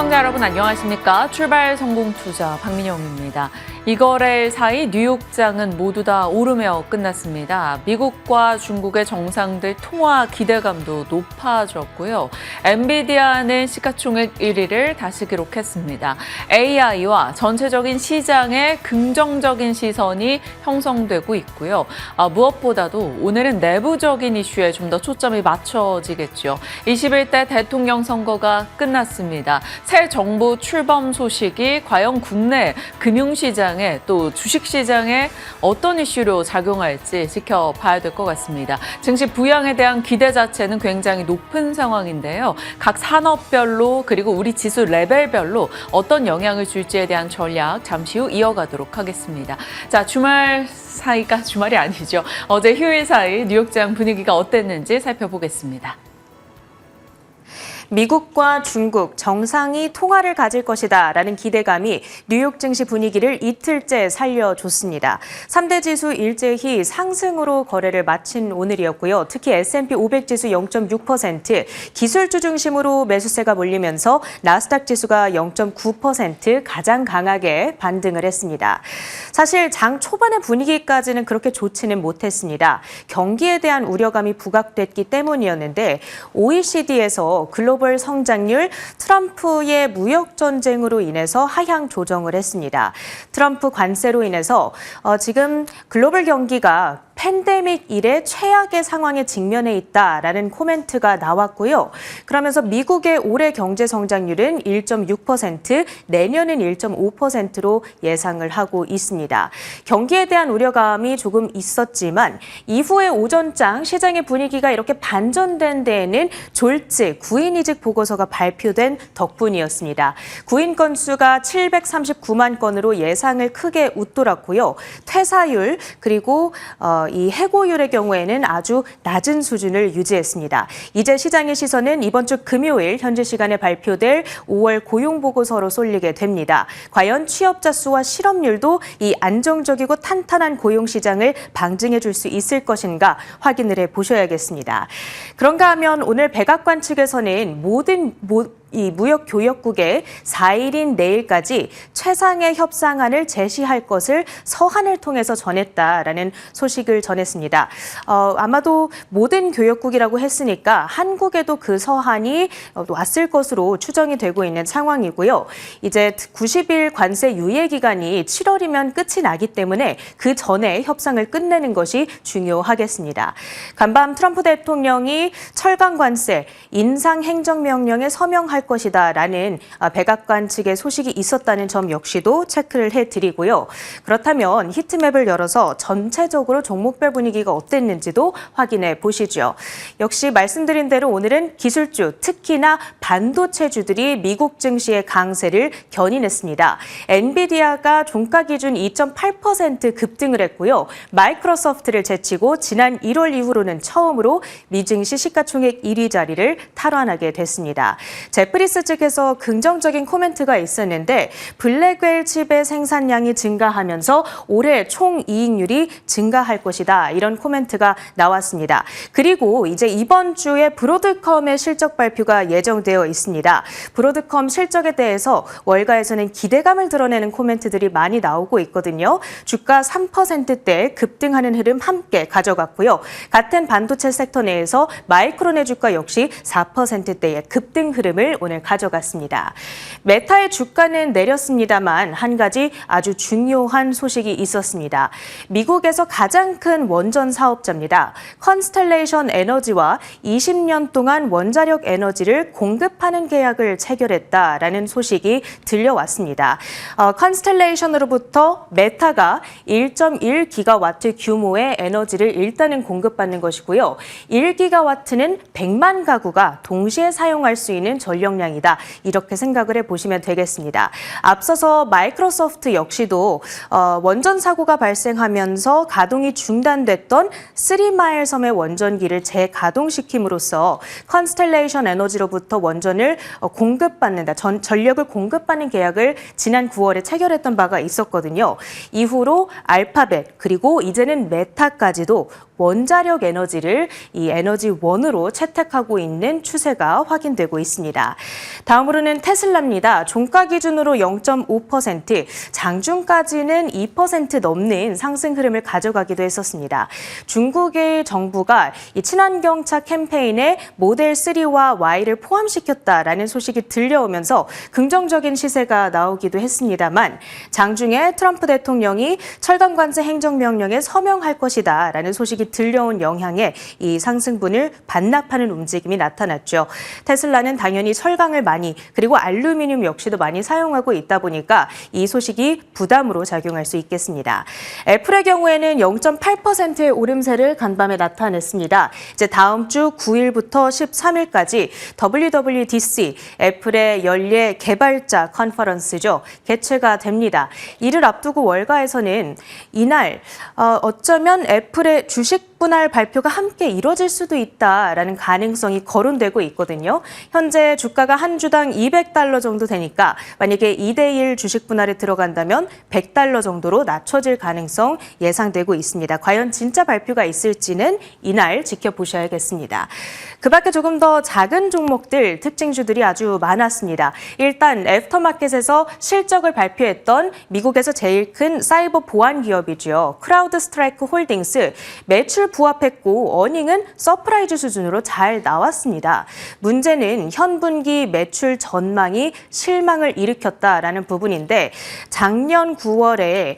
시청자 여러분 안녕하십니까? 출발 성공 투자 박민영입니다. 이거래일 사이 뉴욕장은 모두 다 오르며 끝났습니다. 미국과 중국의 정상들 통화 기대감도 높아졌고요. 엔비디아는 시가총액 1위를 다시 기록했습니다. AI와 전체적인 시장에 긍정적인 시선이 형성되고 있고요. 무엇보다도 오늘은 내부적인 이슈에 좀 더 초점이 맞춰지겠죠. 21대 대통령 선거가 끝났습니다. 새 정부 출범 소식이 과연 국내 금융시장에 또 주식시장에 어떤 이슈로 작용할지 지켜봐야 될 것 같습니다. 증시 부양에 대한 기대 자체는 굉장히 높은 상황인데요. 각 산업별로 그리고 우리 지수 레벨별로 어떤 영향을 줄지에 대한 전략 잠시 후 이어가도록 하겠습니다. 자, 주말 사이가 주말이 아니죠. 어제 휴일 사이 뉴욕장 분위기가 어땠는지 살펴보겠습니다. 미국과 중국 정상이 통화를 가질 것이다라는 기대감이 뉴욕 증시 분위기를 이틀째 살려줬습니다. 3대 지수 일제히 상승으로 거래를 마친 오늘이었고요. 특히 S&P 500 지수 0.6%, 기술주 중심으로 매수세가 몰리면서 나스닥 지수가 0.9% 가장 강하게 반등을 했습니다. 사실 장 초반의 분위기까지는 그렇게 좋지는 못했습니다. 경기에 대한 우려감이 부각됐기 때문이었는데 OECD에서 글로벌 성장률 트럼프의 무역 전쟁으로 인해서 하향 조정을 했습니다. 트럼프 관세로 인해서 지금 글로벌 경기가 팬데믹 이래 최악의 상황에 직면해 있다라는 코멘트가 나왔고요. 그러면서 미국의 올해 경제 성장률은 1.6%, 내년은 1.5%로 예상을 하고 있습니다. 경기에 대한 우려감이 조금 있었지만 이후에 오전장 시장의 분위기가 이렇게 반전된 데에는 졸지 구인이직 보고서가 발표된 덕분이었습니다. 구인 건수가 739만 건으로 예상을 크게 웃돌았고요. 퇴사율 그리고 이 해고율의 경우에는 아주 낮은 수준을 유지했습니다. 이제 시장의 시선은 이번 주 금요일 현지 시간에 발표될 5월 고용보고서로 쏠리게 됩니다. 과연 취업자 수와 실업률도 이 안정적이고 탄탄한 고용시장을 방증해 줄 수 있을 것인가 확인을 해보셔야겠습니다. 그런가 하면 오늘 백악관 측에서는 이 무역교역국에 4일인 내일까지 최상의 협상안을 제시할 것을 서한을 통해서 전했다라는 소식을 전했습니다. 아마도 모든 교역국이라고 했으니까 한국에도 그 서한이 왔을 것으로 추정이 되고 있는 상황이고요. 이제 90일 관세 유예 기간이 7월이면 끝이 나기 때문에 그 전에 협상을 끝내는 것이 중요하겠습니다. 간밤 트럼프 대통령이 철강 관세 인상 행정명령에 서명할 것이다라는 백악관 측의 소식이 있었다는 점 역시도 체크를 해드리고요. 그렇다면 히트맵을 열어서 전체적으로 종목별 분위기가 어땠는지도 확인해 보시죠. 역시 말씀드린 대로 오늘은 기술주, 특히나 반도체주들이 미국 증시의 강세를 견인했습니다. 엔비디아가 종가 기준 2.8% 급등을 했고요. 마이크로소프트를 제치고 지난 1월 이후로는 처음으로 미 증시 시가총액 1위 자리를 탈환하게 됐습니다. 제프리스 측에서 긍정적인 코멘트가 있었는데 블랙웰 칩의 생산량이 증가하면서 올해 총 이익률이 증가할 것이다. 이런 코멘트가 나왔습니다. 그리고 이제 이번 주에 브로드컴의 실적 발표가 예정되어 있습니다. 브로드컴 실적에 대해서 월가에서는 기대감을 드러내는 코멘트들이 많이 나오고 있거든요. 주가 3%대 급등하는 흐름 함께 가져갔고요. 같은 반도체 섹터 내에서 마이크론의 주가 역시 4%대의 급등 흐름을 오늘 가져갔습니다. 메타의 주가는 내렸습니다만 한 가지 아주 중요한 소식이 있었습니다. 미국에서 가장 큰 원전 사업자입니다. 컨스텔레이션 에너지와 20년 동안 원자력 에너지를 공급하는 계약을 체결했다라는 소식이 들려왔습니다. 컨스텔레이션으로부터 메타가 1.1기가와트 규모의 에너지를 일단은 공급받는 것이고요. 1기가와트는 100만 가구가 동시에 사용할 수 있는 전력량이다. 이렇게 생각을 해보시면 되겠습니다. 앞서서 마이크로소프트 역시도 원전 사고가 발생하면서 가동이 중단됐던 3마일 섬의 원전기를 재가동시킴으로써 컨스텔레이션 에너지로부터 원전을 공급받는다. 전력을 공급받는 계약을 지난 9월에 체결했던 바가 있었거든요. 이후로 알파벳 그리고 이제는 메타까지도 원자력 에너지를 이 에너지원으로 채택하고 있는 추세가 확인되고 있습니다. 다음으로는 테슬라입니다. 종가 기준으로 0.5%, 장중까지는 2% 넘는 상승 흐름을 가져가기도 했었습니다. 중국의 정부가 이 친환경차 캠페인에 모델 3와 Y를 포함시켰다라는 소식이 들려오면서 긍정적인 시세가 나오기도 했습니다만 장중에 트럼프 대통령이 철강 관세 행정명령에 서명할 것이다라는 소식이 들려온 영향에 이 상승분을 반납하는 움직임이 나타났죠. 테슬라는 당연히 철강을 많이 그리고 알루미늄 역시도 많이 사용하고 있다 보니까 이 소식이 부담으로 작용할 수 있겠습니다. 애플의 경우에는 0.8%의 오름세를 간밤에 나타냈습니다. 이제 다음 주 9일부터 13일까지 WWDC, 애플의 연례 개발자 컨퍼런스죠. 개최가 됩니다. 이를 앞두고 월가에서는 이날 어쩌면 애플의 주식 분할 발표가 함께 이뤄질 수도 있다라는 가능성이 거론되고 있거든요. 현재 주가가 한 주당 $200 정도 되니까 만약에 2대1 주식 분할에 들어간다면 $100 정도로 낮춰질 가능성 예상되고 있습니다. 과연 진짜 발표가 있을지는 이날 지켜보셔야겠습니다. 그 밖에 조금 더 작은 종목들, 특징주들이 아주 많았습니다. 일단 애프터마켓에서 실적을 발표했던 미국에서 제일 큰 사이버 보안 기업이죠. 크라우드스트라이크 홀딩스 매출 부합했고 어닝은 서프라이즈 수준으로 잘 나왔습니다. 문제는 현 분기 매출 전망이 실망을 일으켰다라는 부분인데 작년 9월에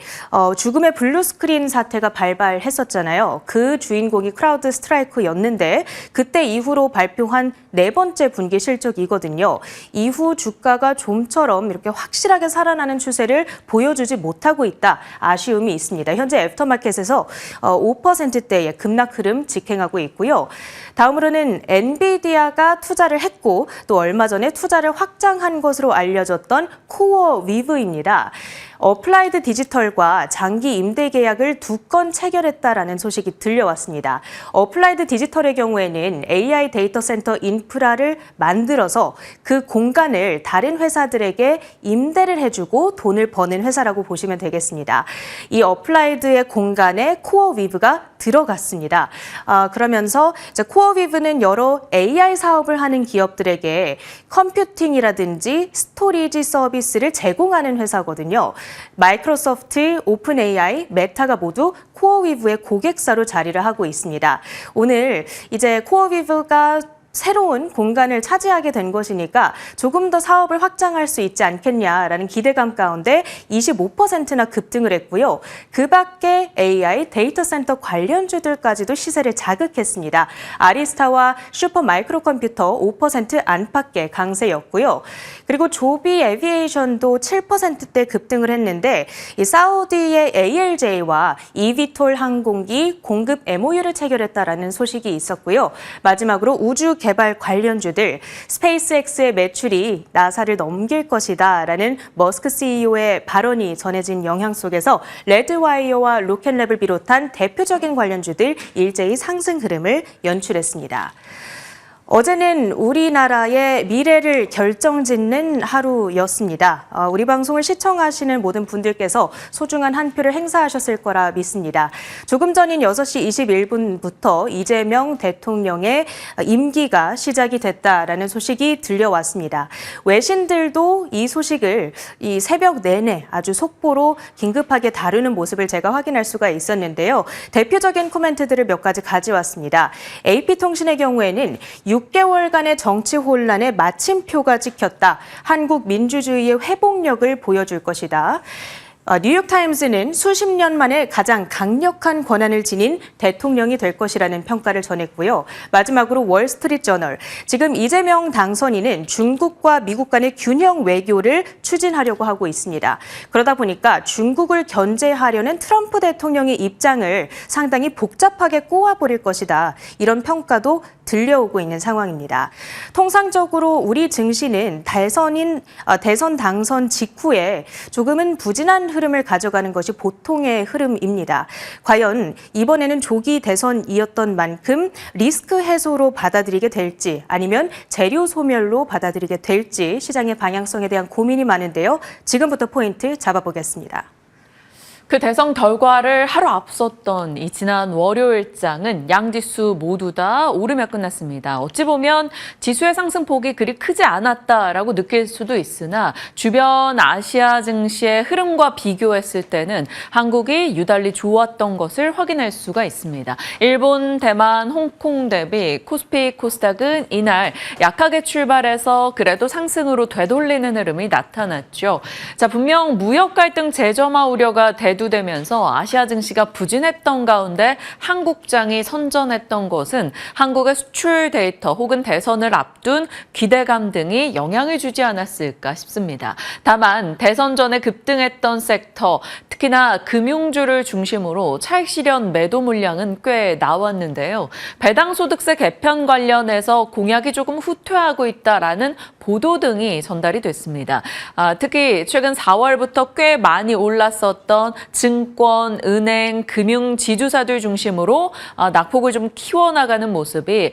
죽음의 블루스크린 사태가 발발했었잖아요. 그 주인공이 크라우드스트라이크였는데 그때 이후로 발표한 네 번째 분기 실적이거든요. 이후 주가가 좀처럼 이렇게 확실하게 살아나는 추세를 보여주지 못하고 있다. 아쉬움이 있습니다. 현재 애프터마켓에서 5%대의 급락 흐름 직행하고 있고요. 다음으로는 엔비디아가 투자를 했고 또 얼마 전에 투자를 확장한 것으로 알려졌던 코어위브입니다. 어플라이드 디지털과 장기 임대 계약을 2건 체결했다라는 소식이 들려왔습니다. 어플라이드 디지털의 경우에는 AI 데이터 센터 인프라를 만들어서 그 공간을 다른 회사들에게 임대를 해주고 돈을 버는 회사라고 보시면 되겠습니다. 이 어플라이드의 공간에 코어위브가 들어갔습니다. 그러면서 이제 코어위브는 여러 AI 사업을 하는 기업들에게 컴퓨팅이라든지 스토리지 서비스를 제공하는 회사거든요. 마이크로소프트, 오픈 AI, 메타가 모두 코어위브의 고객사로 자리를 하고 있습니다. 오늘 이제 코어위브가 새로운 공간을 차지하게 된 것이니까 조금 더 사업을 확장할 수 있지 않겠냐라는 기대감 가운데 25%나 급등을 했고요. 그 밖에 AI, 데이터 센터 관련주들까지도 시세를 자극했습니다. 아리스타와 슈퍼 마이크로 컴퓨터 5% 안팎의 강세였고요. 그리고 조비 에비에이션도 7%대 급등을 했는데 이 사우디의 ALJ와 이비톨 항공기 공급 MOU를 체결했다라는 소식이 있었고요. 마지막으로 우주 개발 관련주들 스페이스X의 매출이 나사를 넘길 것이다라는 머스크 CEO의 발언이 전해진 영향 속에서 레드와이어와 로켓랩을 비롯한 대표적인 관련주들 일제히 상승 흐름을 연출했습니다. 어제는 우리나라의 미래를 결정짓는 하루였습니다. 우리 방송을 시청하시는 모든 분들께서 소중한 한 표를 행사하셨을 거라 믿습니다. 조금 전인 6시 21분부터 이재명 대통령의 임기가 시작이 됐다라는 소식이 들려왔습니다. 외신들도 이 소식을 이 새벽 내내 아주 속보로 긴급하게 다루는 모습을 제가 확인할 수가 있었는데요. 대표적인 코멘트들을 몇 가지 가져왔습니다. AP통신의 경우에는 6개월간의 정치 혼란에 마침표가 찍혔다. 한국 민주주의의 회복력을 보여줄 것이다. 뉴욕타임스는 수십 년 만에 가장 강력한 권한을 지닌 대통령이 될 것이라는 평가를 전했고요. 마지막으로 월스트리트저널, 지금 이재명 당선인은 중국과 미국 간의 균형 외교를 추진하려고 하고 있습니다. 그러다 보니까 중국을 견제하려는 트럼프 대통령의 입장을 상당히 복잡하게 꼬아버릴 것이다. 이런 평가도 들려오고 있는 상황입니다. 통상적으로 우리 증시는 대선 당선 직후에 조금은 부진한 흐름을 가져가는 것이 보통의 흐름입니다. 과연 이번에는 조기 대선이었던 만큼 리스크 해소로 받아들이게 될지 아니면 재료 소멸로 받아들이게 될지 시장의 방향성에 대한 고민이 많은데요. 지금부터 포인트 잡아보겠습니다. 그 대선 결과를 하루 앞섰던 이 지난 월요일장은 양지수 모두 다 오르며 끝났습니다. 어찌 보면 지수의 상승폭이 그리 크지 않았다라고 느낄 수도 있으나 주변 아시아 증시의 흐름과 비교했을 때는 한국이 유달리 좋았던 것을 확인할 수가 있습니다. 일본, 대만, 홍콩 대비 코스피, 코스닥은 이날 약하게 출발해서 그래도 상승으로 되돌리는 흐름이 나타났죠. 자, 분명 무역 갈등 재점화 우려가 대두되면서 아시아 증시가 부진했던 가운데 한국장이 선전했던 것은 한국의 수출 데이터 혹은 대선을 앞둔 기대감 등이 영향을 주지 않았을까 싶습니다. 다만 대선 전에 급등했던 섹터, 특히나 금융주를 중심으로 차익 실현 매도 물량은 꽤 나왔는데요. 배당소득세 개편 관련해서 공약이 조금 후퇴하고 있다라는 보도 등이 전달이 됐습니다. 특히 최근 4월부터 꽤 많이 올랐었던 증권, 은행, 금융 지주사들 중심으로 낙폭을 좀 키워나가는 모습이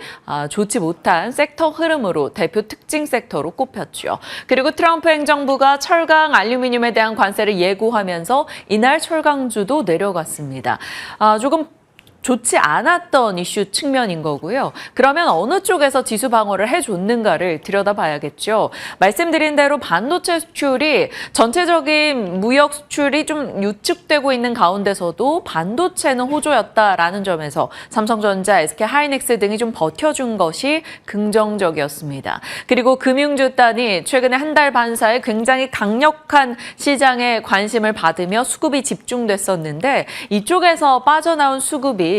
좋지 못한 섹터 흐름으로 대표 특징 섹터로 꼽혔죠. 그리고 트럼프 행정부가 철강, 알루미늄에 대한 관세를 예고하면서 이날 철강주도 내려갔습니다. 조금 좋지 않았던 이슈 측면인 거고요. 그러면 어느 쪽에서 지수 방어를 해줬는가를 들여다봐야겠죠. 말씀드린 대로 반도체 수출이 전체적인 무역 수출이 좀 유축되고 있는 가운데서도 반도체는 호조였다라는 점에서 삼성전자, SK하이닉스 등이 좀 버텨준 것이 긍정적이었습니다. 그리고 금융주 단이 최근에 한 달 반 사이 굉장히 강력한 시장에 관심을 받으며 수급이 집중됐었는데 이쪽에서 빠져나온 수급이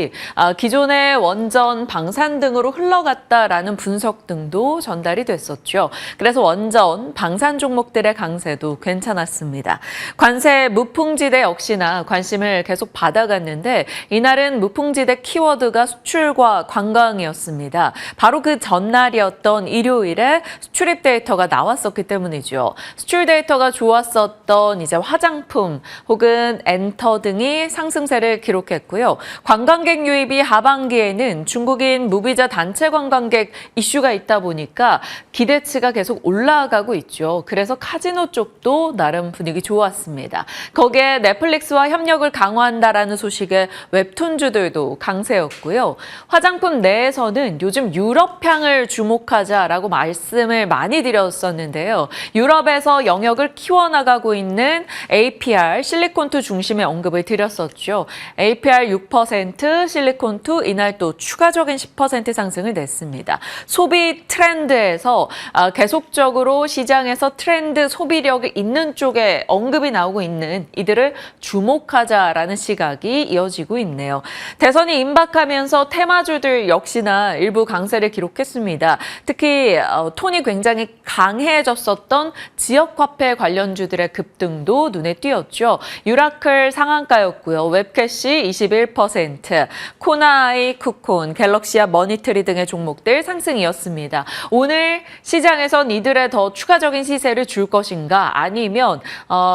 기존의 원전, 방산 등으로 흘러갔다라는 분석 등도 전달이 됐었죠. 그래서 원전, 방산 종목들의 강세도 괜찮았습니다. 관세 무풍지대 역시나 관심을 계속 받아갔는데 이날은 무풍지대 키워드가 수출과 관광이었습니다. 바로 그 전날이었던 일요일에 수출입 데이터가 나왔었기 때문이죠. 수출 데이터가 좋았었던 이제 화장품 혹은 엔터 등이 상승세를 기록했고요. 관광객 유입이 하반기에는 중국인 무비자 단체 관광객 이슈가 있다 보니까 기대치가 계속 올라가고 있죠. 그래서 카지노 쪽도 나름 분위기 좋았습니다. 거기에 넷플릭스와 협력을 강화한다라는 소식에 웹툰주들도 강세였고요. 화장품 내에서는 요즘 유럽향을 주목하자라고 말씀을 많이 드렸었는데요. 유럽에서 영역을 키워나가고 있는 APR, 실리콘2 중심의 언급을 드렸었죠. APR 6%, 실리콘2 이날 또 추가적인 10% 상승을 냈습니다. 소비 트렌드에서 계속적으로 시장에서 트렌드 소비력이 있는 쪽에 언급이 나오고 있는 이들을 주목하자라는 시각이 이어지고 있네요. 대선이 임박하면서 테마주들 역시나 일부 강세를 기록했습니다. 특히 톤이 굉장히 강해졌었던 지역화폐 관련주들의 급등도 눈에 띄었죠. 유라클 상한가였고요. 웹캐시 21%, 코나이, 쿠콘, 갤럭시아, 머니트리 등의 종목들 상승이었습니다. 오늘 시장에선 이들의 더 추가적인 시세를 줄 것인가 아니면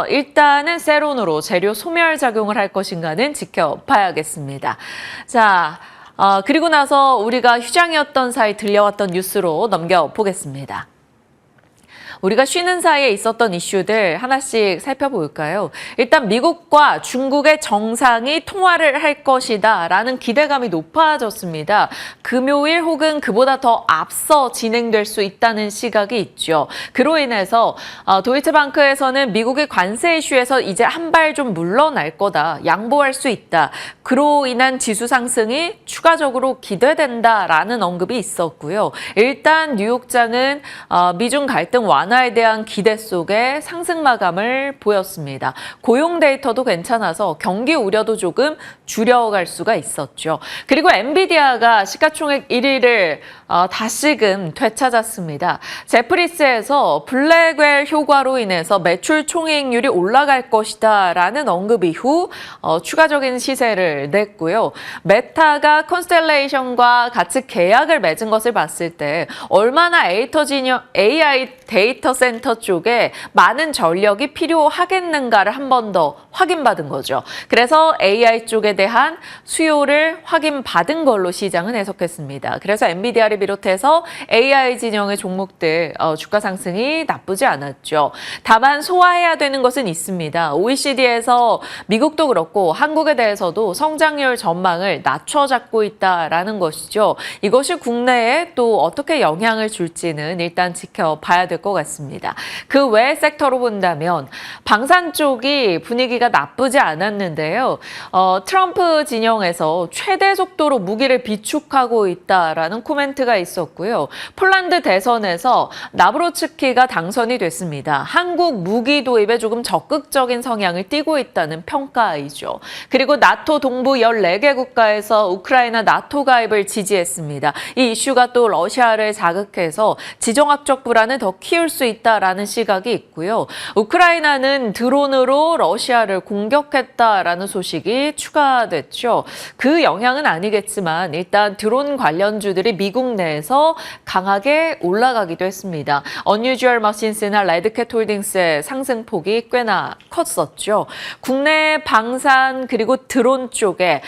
일단은 세론으로 재료 소멸 작용을 할 것인가는 지켜봐야겠습니다. 자, 그리고 나서 우리가 휴장이었던 사이 들려왔던 뉴스로 넘겨보겠습니다. 우리가 쉬는 사이에 있었던 이슈들 하나씩 살펴볼까요? 일단 미국과 중국의 정상이 통화를 할 것이다 라는 기대감이 높아졌습니다. 금요일 혹은 그보다 더 앞서 진행될 수 있다는 시각이 있죠. 그로 인해서 도이체방크에서는 미국의 관세 이슈에서 이제 한 발 좀 물러날 거다. 양보할 수 있다. 그로 인한 지수 상승이 추가적으로 기대된다라는 언급이 있었고요. 일단 뉴욕장은 미중 갈등 완화에 대한 기대 속에 상승 마감을 보였습니다. 고용 데이터도 괜찮아서 경기 우려도 조금 줄여갈 수가 있었죠. 그리고 엔비디아가 시가총액 1위를 다시금 되찾았습니다. 제프리스에서 블랙웰 효과로 인해서 매출 총이익률이 올라갈 것이다 라는 언급 이후 추가적인 시세를 냈고요. 메타가 컨스텔레이션과 같이 계약을 맺은 것을 봤을 때 얼마나 AI 데이터 센터 쪽에 많은 전력이 필요하겠는가를 한 번 더 확인받은 거죠. 그래서 AI 쪽에 대한 수요를 확인받은 걸로 시장은 해석했습니다. 그래서 엔비디아를 비롯해서 AI 진영의 종목들 주가 상승이 나쁘지 않았죠. 다만 소화해야 되는 것은 있습니다. OECD에서 미국도 그렇고 한국에 대해서도 성장률 전망을 낮춰 잡고 있다라는 것이죠. 이것이 국내에 또 어떻게 영향을 줄지는 일단 지켜봐야 될 것 같습니다. 그 외 섹터로 본다면 방산 쪽이 분위기가 나쁘지 않았는데요. 트럼프 진영에서 최대 속도로 무기를 비축하고 있다라는 코멘트가 있었고요. 폴란드 대선에서 나브로츠키가 당선이 됐습니다. 한국 무기 도입에 조금 적극적인 성향을 띠고 있다는 평가이죠. 그리고 나토 동부 14개 국가에서 우크라이나 나토 가입을 지지했습니다. 이 이슈가 또 러시아를 자극해서 지정학적 불안을 더 키울 수 있다라는 시각이 있고요. 우크라이나는 드론으로 러시아를 공격했다라는 소식이 추가됐죠. 그 영향은 아니겠지만 일단 드론 관련주들이 미국 내에서 강하게 올라가기도 했습니다. Unusual Machines나 레드캣 홀딩스의 상승폭이 꽤나 컸었죠. 국내 방산 그리고 드론 쪽에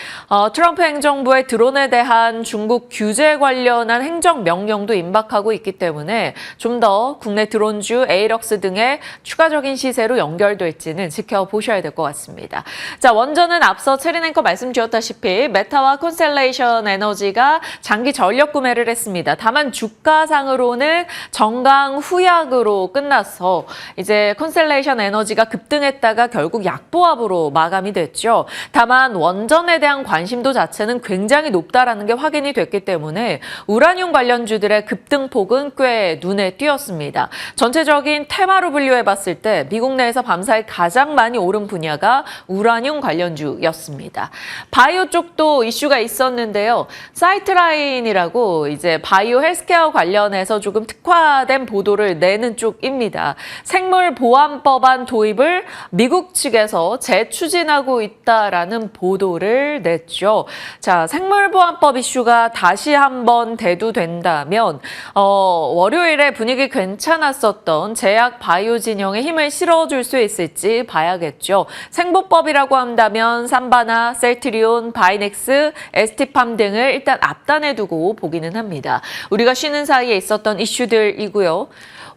트럼프 행정부의 드론에 대한 중국 규제 관련한 행정명령도 임박하고 있기 때문에 좀 더 국내 드론주 에이럭스 등의 추가적인 시세로 연결될지는 지켜보셔야 될 것 같습니다. 자, 원전은 앞서 체리앵커 말씀드렸다시피 메타와 콘스텔레이션 에너지가 장기 전력 구매를 했습니다. 다만 주가상으로는 정강 후약으로 끝나서 이제 콘스텔레이션 에너지가 급등했다가 결국 약보합으로 마감이 됐죠. 다만 원전에 대한 관심도 자체는 굉장히 높다라는 게 확인이 됐기 때문에 우라늄 관련주들의 급등폭은 꽤 눈에 띄었습니다. 전체적인 테마로 분류해봤을 때 미국 내에서 밤사이 가장 많이 오른 분야가 우라늄 관련주였습니다. 바이오 쪽도 이슈가 있었는데요. 사이트라인이라고 이제 바이오 헬스케어 관련해서 조금 특화된 보도를 내는 쪽입니다. 생물보안법안 도입을 미국 측에서 재추진하고 있다라는 보도를 냈죠. 자, 생물보안법 이슈가 다시 한번 대두된다면 월요일에 분위기 괜찮았었던 제약 바이오 진영에 힘을 실어줄 수 있을지 봐야겠죠. 생보법이라고 한다면 삼바나, 셀트리온, 바이넥스, ST팜 등을 일단 앞단에 두고 보기는 합니다. 우리가 쉬는 사이에 있었던 이슈들이고요.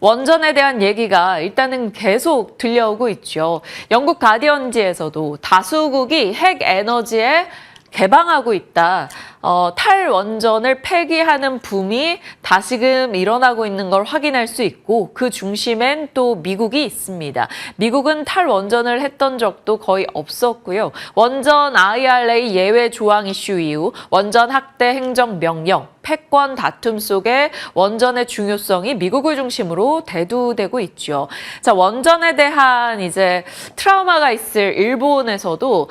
원전에 대한 얘기가 일단은 계속 들려오고 있죠. 영국 가디언지에서도 다수국이 핵 에너지에 개방하고 있다. 탈원전을 폐기하는 붐이 다시금 일어나고 있는 걸 확인할 수 있고 그 중심엔 또 미국이 있습니다. 미국은 탈원전을 했던 적도 거의 없었고요. 원전 IRA 예외 조항 이슈 이후 원전 확대 행정명령, 패권 다툼 속에 원전의 중요성이 미국을 중심으로 대두되고 있죠. 자, 원전에 대한 이제 트라우마가 있을 일본에서도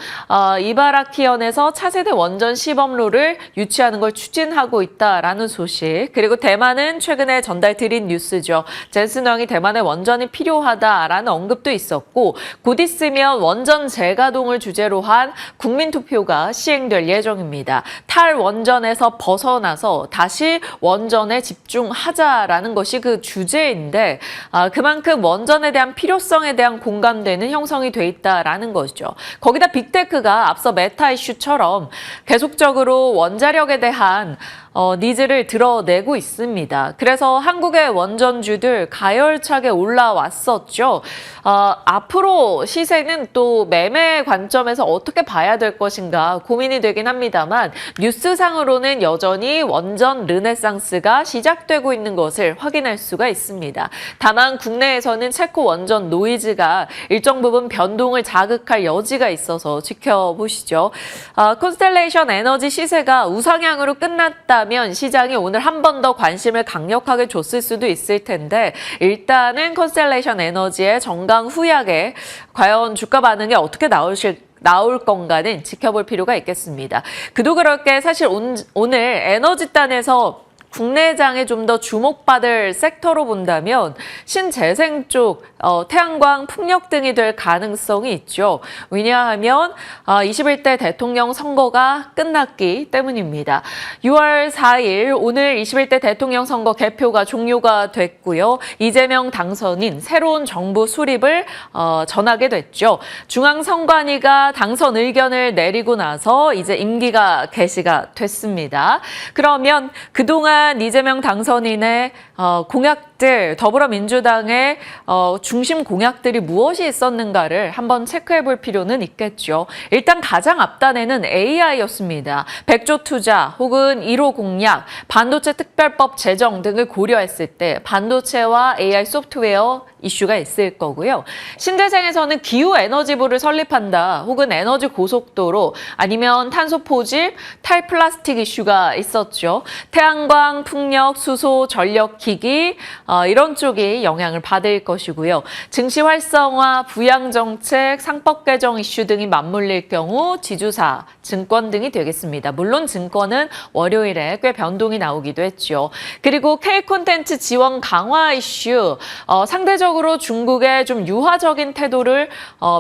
이바라키현에서 차세대 원전 시범로를 유치하는 걸 추진하고 있다라는 소식. 그리고 대만은 최근에 전달드린 뉴스죠. 젠슨 왕이 대만에 원전이 필요하다라는 언급도 있었고 곧 있으면 원전 재가동을 주제로 한 국민투표가 시행될 예정입니다. 탈원전에서 벗어나서 다시 원전에 집중하자라는 것이 그 주제인데 그만큼 원전에 대한 필요성에 대한 공감대는 형성이 돼 있다라는 것이죠. 거기다 빅테크가 앞서 메타 이슈처럼 계속적으로 원자력에 대한 니즈를 드러내고 있습니다. 그래서 한국의 원전주들 가열차게 올라왔었죠. 앞으로 시세는 또 매매 관점에서 어떻게 봐야 될 것인가 고민이 되긴 합니다만 뉴스상으로는 여전히 원전 르네상스가 시작되고 있는 것을 확인할 수가 있습니다. 다만 국내에서는 체코 원전 노이즈가 일정 부분 변동을 자극할 여지가 있어서 지켜보시죠. 콘스텔레이션 에너지 시세가 우상향으로 끝났다면 시장이 오늘 한 번 더 관심을 강력하게 줬을 수도 있을 텐데 일단은 콘스텔레이션 에너지의 정강 후약에 과연 주가 반응이 어떻게 나올 건가는 지켜볼 필요가 있겠습니다. 그도 그럴 게 사실 오늘 에너지단에서 국내장에 좀 더 주목받을 섹터로 본다면 신재생 쪽 태양광, 풍력 등이 될 가능성이 있죠. 왜냐하면 21대 대통령 선거가 끝났기 때문입니다. 6월 4일 오늘 21대 대통령 선거 개표가 종료가 됐고요. 이재명 당선인 새로운 정부 수립을 전하게 됐죠. 중앙선관위가 당선 의견을 내리고 나서 이제 임기가 개시가 됐습니다. 그러면 그동안 이재명 당선인의 공약들, 더불어민주당의 중심 공약들이 무엇이 있었는가를 한번 체크해 볼 필요는 있겠죠. 일단 가장 앞단에는 AI였습니다. 100조 투자 혹은 1호 공약, 반도체 특별법 제정 등을 고려했을 때 반도체와 AI 소프트웨어 이슈가 있을 거고요. 신재생에서는 기후에너지부를 설립한다 혹은 에너지 고속도로 아니면 탄소 포집, 탈플라스틱 이슈가 있었죠. 태양광, 풍력, 수소, 전력 기기 이런 쪽이 영향을 받을 것이고요. 증시 활성화, 부양 정책, 상법 개정 이슈 등이 맞물릴 경우 지주사, 증권 등이 되겠습니다. 물론 증권은 월요일에 꽤 변동이 나오기도 했죠. 그리고 K 콘텐츠 지원 강화 이슈, 상대적으로 중국의 좀 유화적인 태도를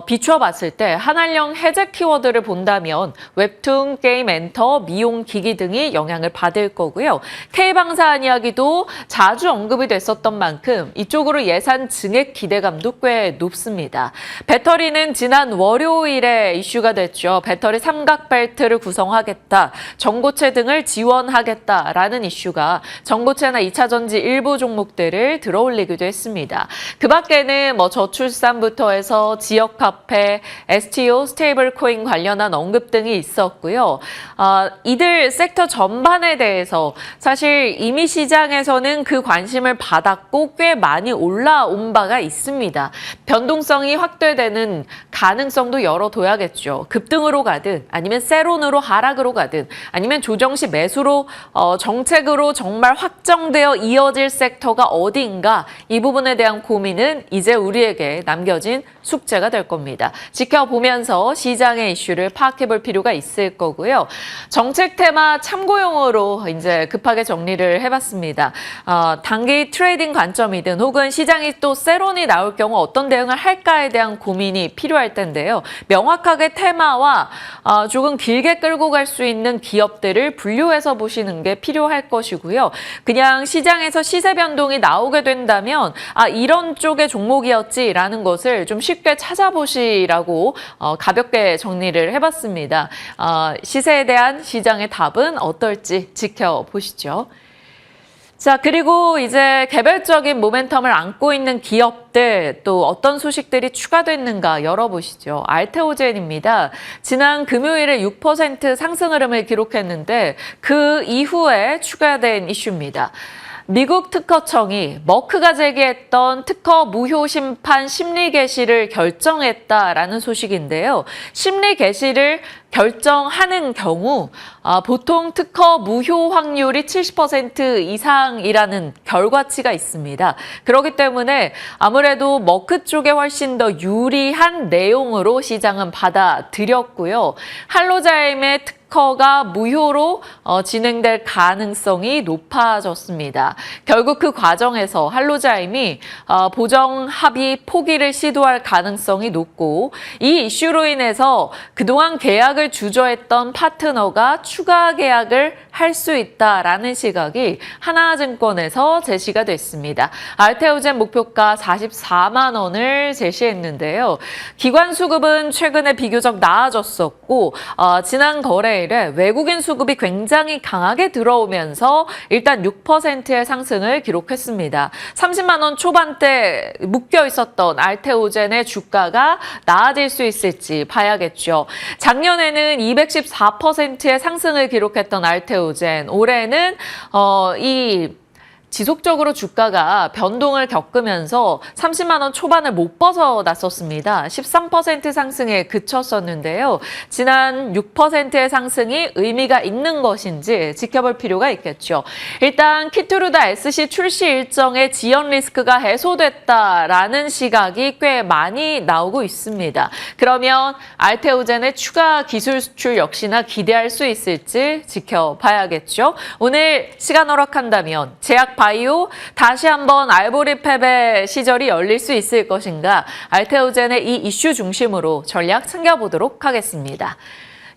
비춰봤을 때 한한령 해제 키워드를 본다면 웹툰, 게임, 엔터, 미용, 기기 등이 영향을 받을 거고요. K방산 이야기도 자주 언급이 됐었던 만큼 이쪽으로 예산 증액 기대감도 꽤 높습니다. 배터리는 지난 월요일에 이슈가 됐죠. 배터리 삼각벨트를 구성하겠다, 전고체 등을 지원하겠다라는 이슈가 전고체나 2차전지 일부 종목들을 들어올리기도 했습니다. 그 밖에는 저출산부터 해서 지역 화폐, STO, 스테이블 코인 관련한 언급 등이 있었고요. 이들 섹터 전반에 대해서 사실 이미 시장에서는 그 관심을 받았고 꽤 많이 올라온 바가 있습니다. 변동성이 확대되는 가능성도 열어둬야겠죠. 급등으로 가든 아니면 세론으로 하락으로 가든 아니면 조정 시 매수로 정책으로 정말 확정되어 이어질 섹터가 어디인가 이 부분에 대한 고민은 이제 우리에게 남겨진 숙제가 될 겁니다. 지켜보면서 시장의 이슈를 파악해 볼 필요가 있을 거고요. 정책 테마 참고용으로 이제 급하게 정리를 해봤습니다. 단기 트레이딩 관점이든 혹은 시장이 또 세론이 나올 경우 어떤 대응을 할까에 대한 고민이 필요할 텐데요. 명확하게 테마와 조금 길게 끌고 갈 수 있는 기업들을 분류해서 보시는 게 필요할 것이고요. 그냥 시장에서 시세 변동이 나오게 된다면 이런 쪽의 종목이었지라는 것을 좀 쉽게 찾아보시라고 가볍게 정리를 해봤습니다. 시세에 대한 시장의 답은 어떨지 지켜보시죠. 자, 그리고 이제 개별적인 모멘텀을 안고 있는 기업들 또 어떤 소식들이 추가됐는가 열어보시죠. 알테오젠입니다. 지난 금요일에 6% 상승 흐름을 기록했는데 그 이후에 추가된 이슈입니다. 미국 특허청이 머크가 제기했던 특허 무효 심판 심리 개시를 결정했다라는 소식인데요. 심리 개시를 결정하는 경우 보통 특허 무효 확률이 70% 이상이라는 결과치가 있습니다. 그렇기 때문에 아무래도 머크 쪽에 훨씬 더 유리한 내용으로 시장은 받아들였고요. 할로자임의 특허가 무효로 진행될 가능성이 높아졌습니다. 결국 그 과정에서 할로자임이 보정 합의 포기를 시도할 가능성이 높고 이 이슈로 인해서 그동안 계약을 주저했던 파트너가 추가 계약을 할 수 있다라는 시각이 하나증권에서 제시가 됐습니다. 알테오젠 목표가 44만 원을 제시했는데요. 기관 수급은 최근에 비교적 나아졌었고 지난 거래일에 외국인 수급이 굉장히 강하게 들어오면서 일단 6%의 상승을 기록했습니다. 30만 원 초반대 묶여 있었던 알테오젠의 주가가 나아질 수 있을지 봐야겠죠. 작년에는 214%의 상승을 기록했던 알테오젠, 올해는 이 지속적으로 주가가 변동을 겪으면서 30만 원 초반을 못 벗어났었습니다. 13% 상승에 그쳤었는데요. 지난 6%의 상승이 의미가 있는 것인지 지켜볼 필요가 있겠죠. 일단 키투르다 SC 출시 일정의 지연 리스크가 해소됐다라는 시각이 꽤 많이 나오고 있습니다. 그러면 알테오젠의 추가 기술 수출 역시나 기대할 수 있을지 지켜봐야겠죠. 오늘 시간 허락한다면 제약 바이오 다시 한번 알보리팹의 시절이 열릴 수 있을 것인가, 알테오젠의 이 이슈 중심으로 전략 챙겨보도록 하겠습니다.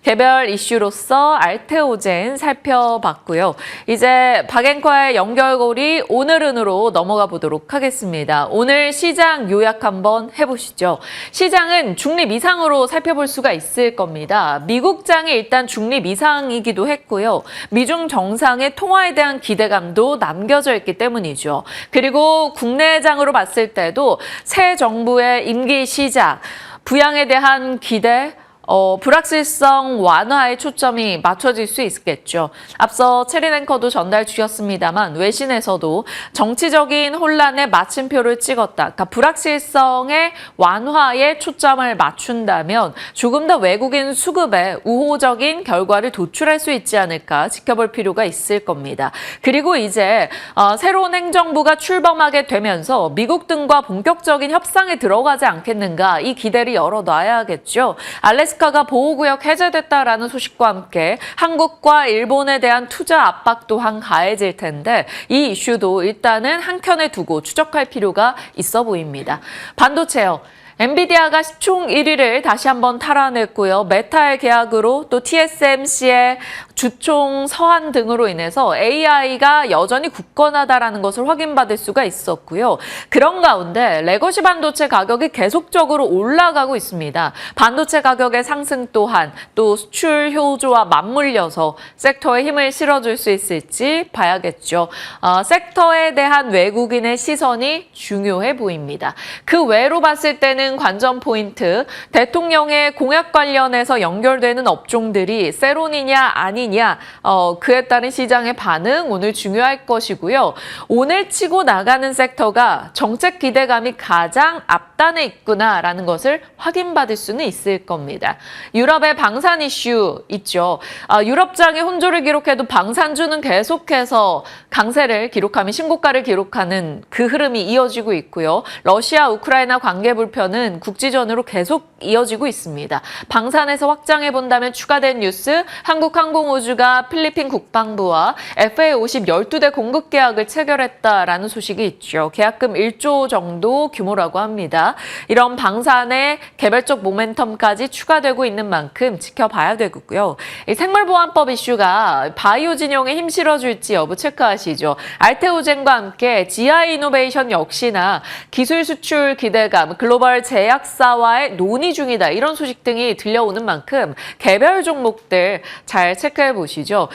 개별 이슈로서 알테오젠 살펴봤고요. 이제 박앵커의 연결고리 오늘은으로 넘어가 보도록 하겠습니다. 오늘 시장 요약 한번 해보시죠. 시장은 중립 이상으로 살펴볼 수가 있을 겁니다. 미국장이 일단 중립 이상이기도 했고요. 미중 정상의 통화에 대한 기대감도 남겨져 있기 때문이죠. 그리고 국내장으로 봤을 때도 새 정부의 임기 시작, 부양에 대한 기대, 불확실성 완화에 초점이 맞춰질 수 있겠죠. 앞서 체린 앵커도 전달 주셨습니다만 외신에서도 정치적인 혼란에 마침표를 찍었다. 그러니까 불확실성의 완화에 초점을 맞춘다면 조금 더 외국인 수급에 우호적인 결과를 도출할 수 있지 않을까 지켜볼 필요가 있을 겁니다. 그리고 이제 새로운 행정부가 출범하게 되면서 미국 등과 본격적인 협상에 들어가지 않겠는가, 이 기대를 열어놔야겠죠. 알래스카가 보호구역 해제됐다라는 소식과 함께 한국과 일본에 대한 투자 압박 또한 가해질 텐데 이 이슈도 일단은 한켠에 두고 추적할 필요가 있어 보입니다. 반도체요. 엔비디아가 시총 1위를 다시 한번 탈환했고요. 메타의 계약으로 또 TSMC의 주총 서한 등으로 인해서 AI가 여전히 굳건하다라는 것을 확인받을 수가 있었고요. 그런 가운데 레거시 반도체 가격이 계속적으로 올라가고 있습니다. 반도체 가격의 상승 또한 또 수출 효조와 맞물려서 섹터에 힘을 실어줄 수 있을지 봐야겠죠. 섹터에 대한 외국인의 시선이 중요해 보입니다. 그 외로 봤을 때는 관전 포인트, 대통령의 공약 관련해서 연결되는 업종들이 세론이냐 아니냐, 그에 따른 시장의 반응 오늘 중요할 것이고요. 오늘 치고 나가는 섹터가 정책 기대감이 가장 앞단에 있구나라는 것을 확인받을 수는 있을 겁니다. 유럽의 방산 이슈 있죠. 유럽장이 혼조를 기록해도 방산주는 계속해서 강세를 기록하며 신고가를 기록하는 그 흐름이 이어지고 있고요. 러시아 우크라이나 관계 불편은 국지전으로 계속 이어지고 있습니다. 방산에서 확장해 본다면 추가된 뉴스, 한국항공우주가 필리핀 국방부와 FA50 12대 공급 계약을 체결했다라는 소식이 있죠. 계약금 1조 정도 규모라고 합니다. 이런 방산의 개별적 모멘텀까지 추가되고 있는 만큼 지켜봐야 되고요. 이 생물보안법 이슈가 바이오 진영에 힘 실어줄지 여부 체크하시죠. 알테오젠과 함께 GI 이노베이션 역시나 기술 수출 기대감, 글로벌 제약사와의 논의 중이다, 이런 소식 등이 들려오는 만큼 개별 종목들 잘 체크해 보시죠.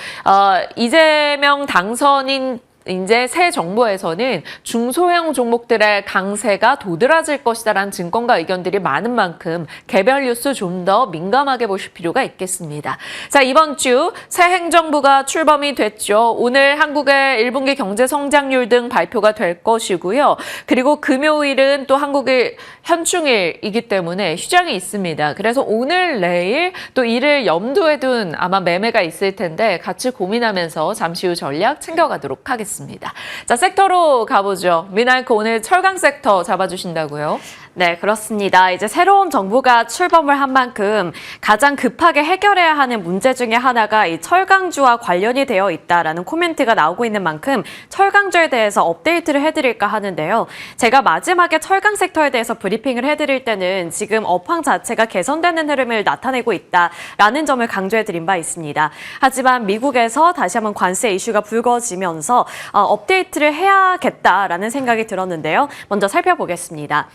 이재명 당선인 이제 새 정부에서는 중소형 종목들의 강세가 도드라질 것이다라는 증권가 의견들이 많은 만큼 개별 뉴스 좀 더 민감하게 보실 필요가 있겠습니다. 자, 이번 주 새 행정부가 출범이 됐죠. 오늘 한국의 1분기 경제 성장률 등 발표가 될 것이고요. 그리고 금요일은 또 한국의 현충일이기 때문에 휴장이 있습니다. 그래서 오늘 내일 또 이를 염두에 둔 아마 매매가 있을 텐데 같이 고민하면서 잠시 후 전략 챙겨가도록 하겠습니다. 자, 섹터로 가보죠. 미나이크 오늘 철강 섹터 잡아주신다고요? 네, 그렇습니다. 이제 새로운 정부가 출범을 한 만큼 가장 급하게 해결해야 하는 문제 중에 하나가 이 철강주와 관련이 되어 있다라는 코멘트가 나오고 있는 만큼 철강주에 대해서 업데이트를 해드릴까 하는데요. 제가 마지막에 철강 섹터에 대해서 브리핑을 해드릴 때는 지금 업황 자체가 개선되는 흐름을 나타내고 있다라는 점을 강조해드린 바 있습니다. 하지만 미국에서 다시 한번 관세 이슈가 불거지면서 업데이트를 해야겠다라는 생각이 들었는데요. 먼저 살펴보겠습니다.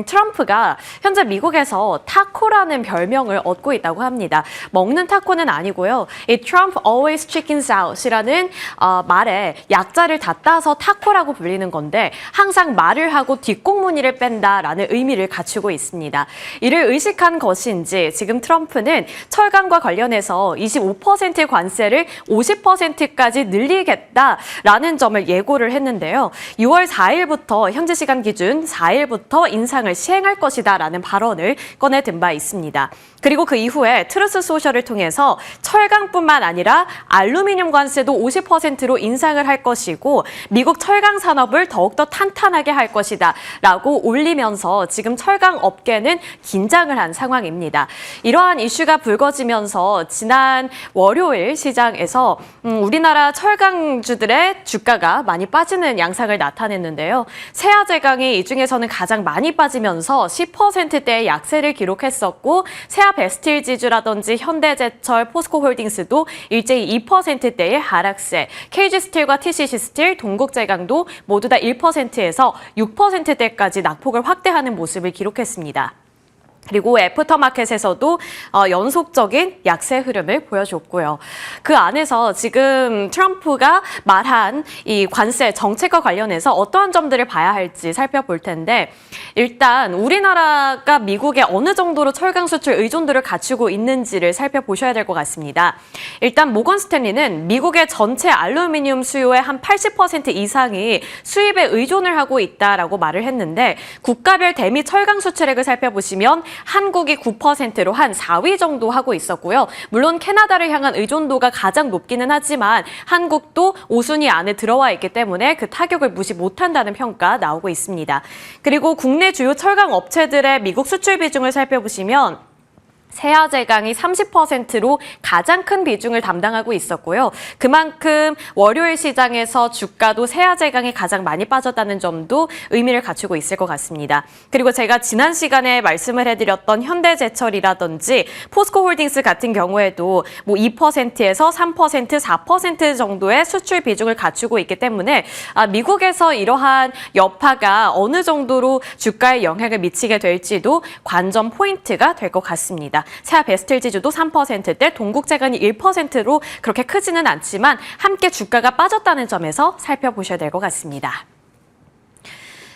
트럼프가 현재 미국에서 타코라는 별명을 얻고 있다고 합니다. 먹는 타코는 아니고요. 이 Trump always chickens out이라는 말에 약자를 다 따서 타코라고 불리는 건데 항상 말을 하고 뒷공무니를 뺀다라는 의미를 갖추고 있습니다. 이를 의식한 것인지 지금 트럼프는 철강과 관련해서 25% 관세를 50%까지 늘리겠다라는 점을 예고를 했는데요. 6월 4일부터 현재 시간 기준 4일부터 인상을 시행할 것이다라는 발언을 꺼내든 바 있습니다. 그리고 그 이후에 트루스 소셜을 통해서 철강뿐만 아니라 알루미늄 관세도 50%로 인상을 할 것이고 미국 철강 산업을 더욱더 탄탄하게 할 것이다 라고 올리면서 지금 철강 업계는 긴장을 한 상황입니다. 이러한 이슈가 불거지면서 지난 월요일 시장에서 우리나라 철강주들의 주가가 많이 빠지는 양상을 나타냈는데요. 세아제강이 이 중에서는 가장 많이 빠지면서 10%대의 약세를 기록했었고 세아베스틸지주라든지 현대제철, 포스코홀딩스도 일제히 2%대의 하락세, KG스틸과 TCC스틸, 동국제강도 모두 다 1%에서 6%대까지 낙폭을 확대하는 모습을 기록했습니다. 그리고 애프터마켓에서도 연속적인 약세 흐름을 보여줬고요. 그 안에서 지금 트럼프가 말한 이 관세 정책과 관련해서 어떠한 점들을 봐야 할지 살펴볼 텐데 일단 우리나라가 미국에 어느 정도로 철강 수출 의존도를 갖추고 있는지를 살펴보셔야 될 것 같습니다. 일단 모건 스탠리는 미국의 전체 알루미늄 수요의 한 80% 이상이 수입에 의존을 하고 있다라고 말을 했는데 국가별 대미 철강 수출액을 살펴보시면 한국이 9%로 한 4위 정도 하고 있었고요. 물론 캐나다를 향한 의존도가 가장 높기는 하지만 한국도 5순위 안에 들어와 있기 때문에 그 타격을 무시 못한다는 평가 나오고 있습니다. 그리고 국내 주요 철강 업체들의 미국 수출 비중을 살펴보시면 세아제강이 30%로 가장 큰 비중을 담당하고 있었고요. 그만큼 월요일 시장에서 주가도 세아제강이 가장 많이 빠졌다는 점도 의미를 갖추고 있을 것 같습니다. 그리고 제가 지난 시간에 말씀을 해드렸던 현대제철이라든지 포스코홀딩스 같은 경우에도 뭐 2%에서 3%, 4% 정도의 수출 비중을 갖추고 있기 때문에 미국에서 이러한 여파가 어느 정도로 주가에 영향을 미치게 될지도 관전 포인트가 될 것 같습니다. 세아베스틸지주도 3%대, 동국제강이 1%로 그렇게 크지는 않지만 함께 주가가 빠졌다는 점에서 살펴보셔야 될 것 같습니다.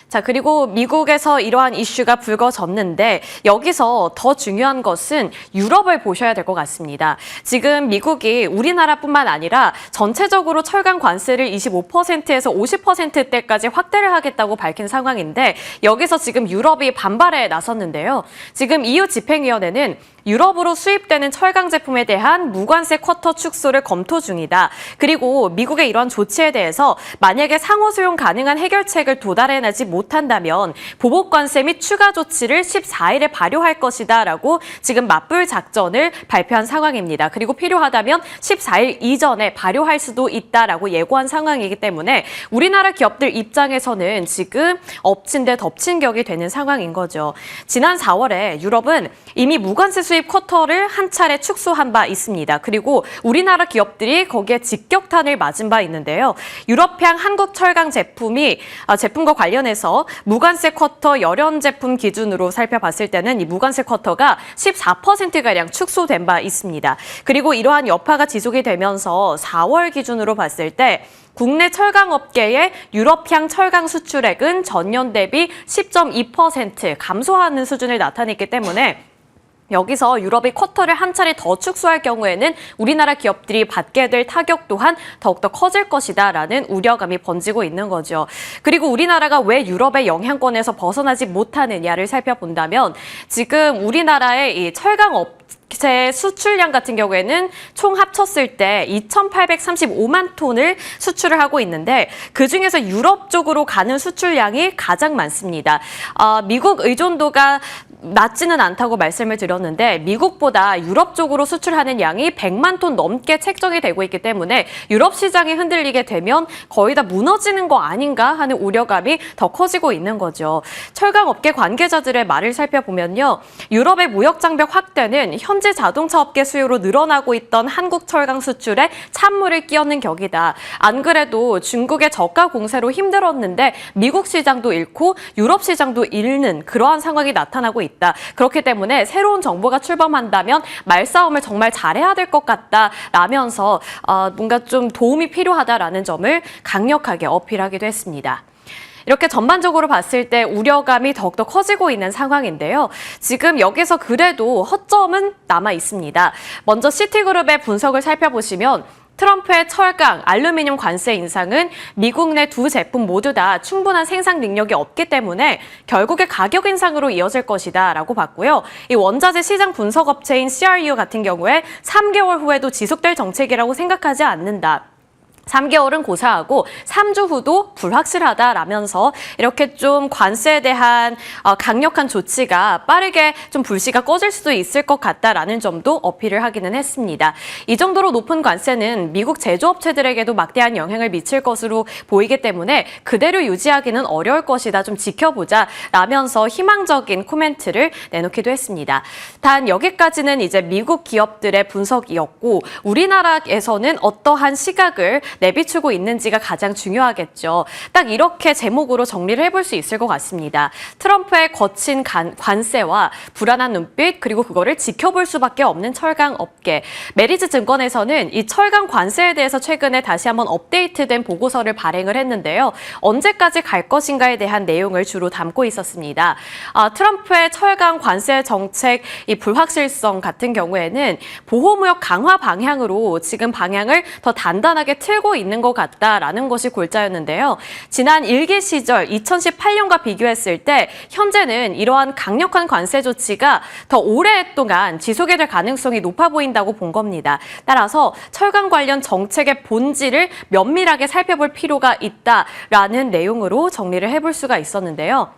자, 그리고 미국에서 이러한 이슈가 불거졌는데 여기서 더 중요한 것은 유럽을 보셔야 될 것 같습니다. 지금 미국이 우리나라뿐만 아니라 전체적으로 철강 관세를 25%에서 50%대까지 확대를 하겠다고 밝힌 상황인데 여기서 지금 유럽이 반발에 나섰는데요. 지금 EU 집행위원회는 유럽으로 수입되는 철강 제품에 대한 무관세 쿼터 축소를 검토 중이다. 그리고 미국의 이런 조치에 대해서 만약에 상호 수용 가능한 해결책을 도달해내지 못한다면 보복 관세 및 추가 조치를 14일에 발효할 것이다 라고 지금 맞불 작전을 발표한 상황입니다. 그리고 필요하다면 14일 이전에 발효할 수도 있다라고 예고한 상황이기 때문에 우리나라 기업들 입장에서는 지금 엎친 데 덮친 격이 되는 상황인 거죠. 지난 4월에 유럽은 이미 무관세 수입 쿼터를 한 차례 축소한 바 있습니다. 그리고 우리나라 기업들이 거기에 직격탄을 맞은 바 있는데요. 유럽향 한국 철강 제품과 관련해서 무관세 쿼터 열연 제품 기준으로 살펴봤을 때는 이 무관세 쿼터가 14%가량 축소된 바 있습니다. 그리고 이러한 여파가 지속이 되면서 4월 기준으로 봤을 때 국내 철강업계의 유럽향 철강 수출액은 전년 대비 10.2% 감소하는 수준을 나타냈기 때문에 여기서 유럽이 쿼터를 한 차례 더 축소할 경우에는 우리나라 기업들이 받게 될 타격 또한 더욱더 커질 것이다라는 우려감이 번지고 있는 거죠. 그리고 우리나라가 왜 유럽의 영향권에서 벗어나지 못하느냐를 살펴본다면 지금 우리나라의 이 철강 제 수출량 같은 경우에는 총 합쳤을 때 2,835만 톤을 수출을 하고 있는데 그중에서 유럽 쪽으로 가는 수출량이 가장 많습니다. 미국 의존도가 낮지는 않다고 말씀을 드렸는데 미국보다 유럽 쪽으로 수출하는 양이 100만 톤 넘게 책정이 되고 있기 때문에 유럽 시장이 흔들리게 되면 거의 다 무너지는 거 아닌가 하는 우려감이 더 커지고 있는 거죠. 철강업계 관계자들의 말을 살펴보면요. 유럽의 무역 장벽 확대는 현재 자동차 업계 수요로 늘어나고 있던 한국 철강 수출에 찬물을 끼얹는 격이다. 안 그래도 중국의 저가 공세로 힘들었는데 미국 시장도 잃고 유럽 시장도 잃는 그러한 상황이 나타나고 있다. 그렇기 때문에 새로운 정부가 출범한다면 말싸움을 정말 잘해야 될 것 같다라면서 뭔가 좀 도움이 필요하다라는 점을 강력하게 어필하기도 했습니다. 이렇게 전반적으로 봤을 때 우려감이 더욱더 커지고 있는 상황인데요. 지금 여기서 그래도 허점은 남아 있습니다. 먼저 시티그룹의 분석을 살펴보시면 트럼프의 철강, 알루미늄 관세 인상은 미국 내 두 제품 모두 다 충분한 생산 능력이 없기 때문에 결국에 가격 인상으로 이어질 것이다 라고 봤고요. 이 원자재 시장 분석 업체인 CRU 같은 경우에 3개월 후에도 지속될 정책이라고 생각하지 않는다. 3개월은 고사하고 3주 후도 불확실하다라면서 이렇게 좀 관세에 대한 강력한 조치가 빠르게 좀 불씨가 꺼질 수도 있을 것 같다라는 점도 어필을 하기는 했습니다. 이 정도로 높은 관세는 미국 제조업체들에게도 막대한 영향을 미칠 것으로 보이기 때문에 그대로 유지하기는 어려울 것이다. 좀 지켜보자라면서 희망적인 코멘트를 내놓기도 했습니다. 단 여기까지는 이제 미국 기업들의 분석이었고 우리나라에서는 어떠한 시각을 내비추고 있는지가 가장 중요하겠죠. 딱 이렇게 제목으로 정리를 해볼 수 있을 것 같습니다. 트럼프의 거친 관세와 불안한 눈빛 그리고 그거를 지켜볼 수밖에 없는 철강 업계. 메리츠 증권에서는 이 철강 관세에 대해서 최근에 다시 한번 업데이트된 보고서를 발행을 했는데요. 언제까지 갈 것인가에 대한 내용을 주로 담고 있었습니다. 트럼프의 철강 관세 정책 이 불확실성 같은 경우에는 보호무역 강화 방향으로 지금 방향을 더 단단하게 틀고 있는 것 같다라는 것이 골자였는데요. 지난 일기 시절 2018년과 비교했을 때 현재는 이러한 강력한 관세 조치가 더 오랫동안 지속이 될 가능성이 높아 보인다고 본 겁니다. 따라서 철강 관련 정책의 본질을 면밀하게 살펴볼 필요가 있다라는 내용으로 정리를 해볼 수가 있었는데요.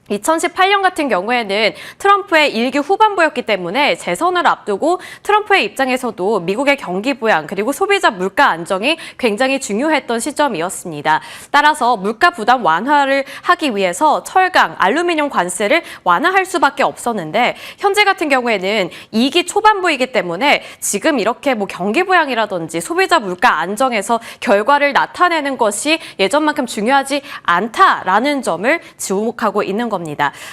2018년 같은 경우에는 트럼프의 일기 후반부였기 때문에 재선을 앞두고 트럼프의 입장에서도 미국의 경기 부양 그리고 소비자 물가 안정이 굉장히 중요했던 시점이었습니다. 따라서 물가 부담 완화를 하기 위해서 철강, 알루미늄 관세를 완화할 수밖에 없었는데 현재 같은 경우에는 2기 초반부이기 때문에 지금 이렇게 뭐 경기 부양이라든지 소비자 물가 안정에서 결과를 나타내는 것이 예전만큼 중요하지 않다라는 점을 주목하고 있는 겁니다.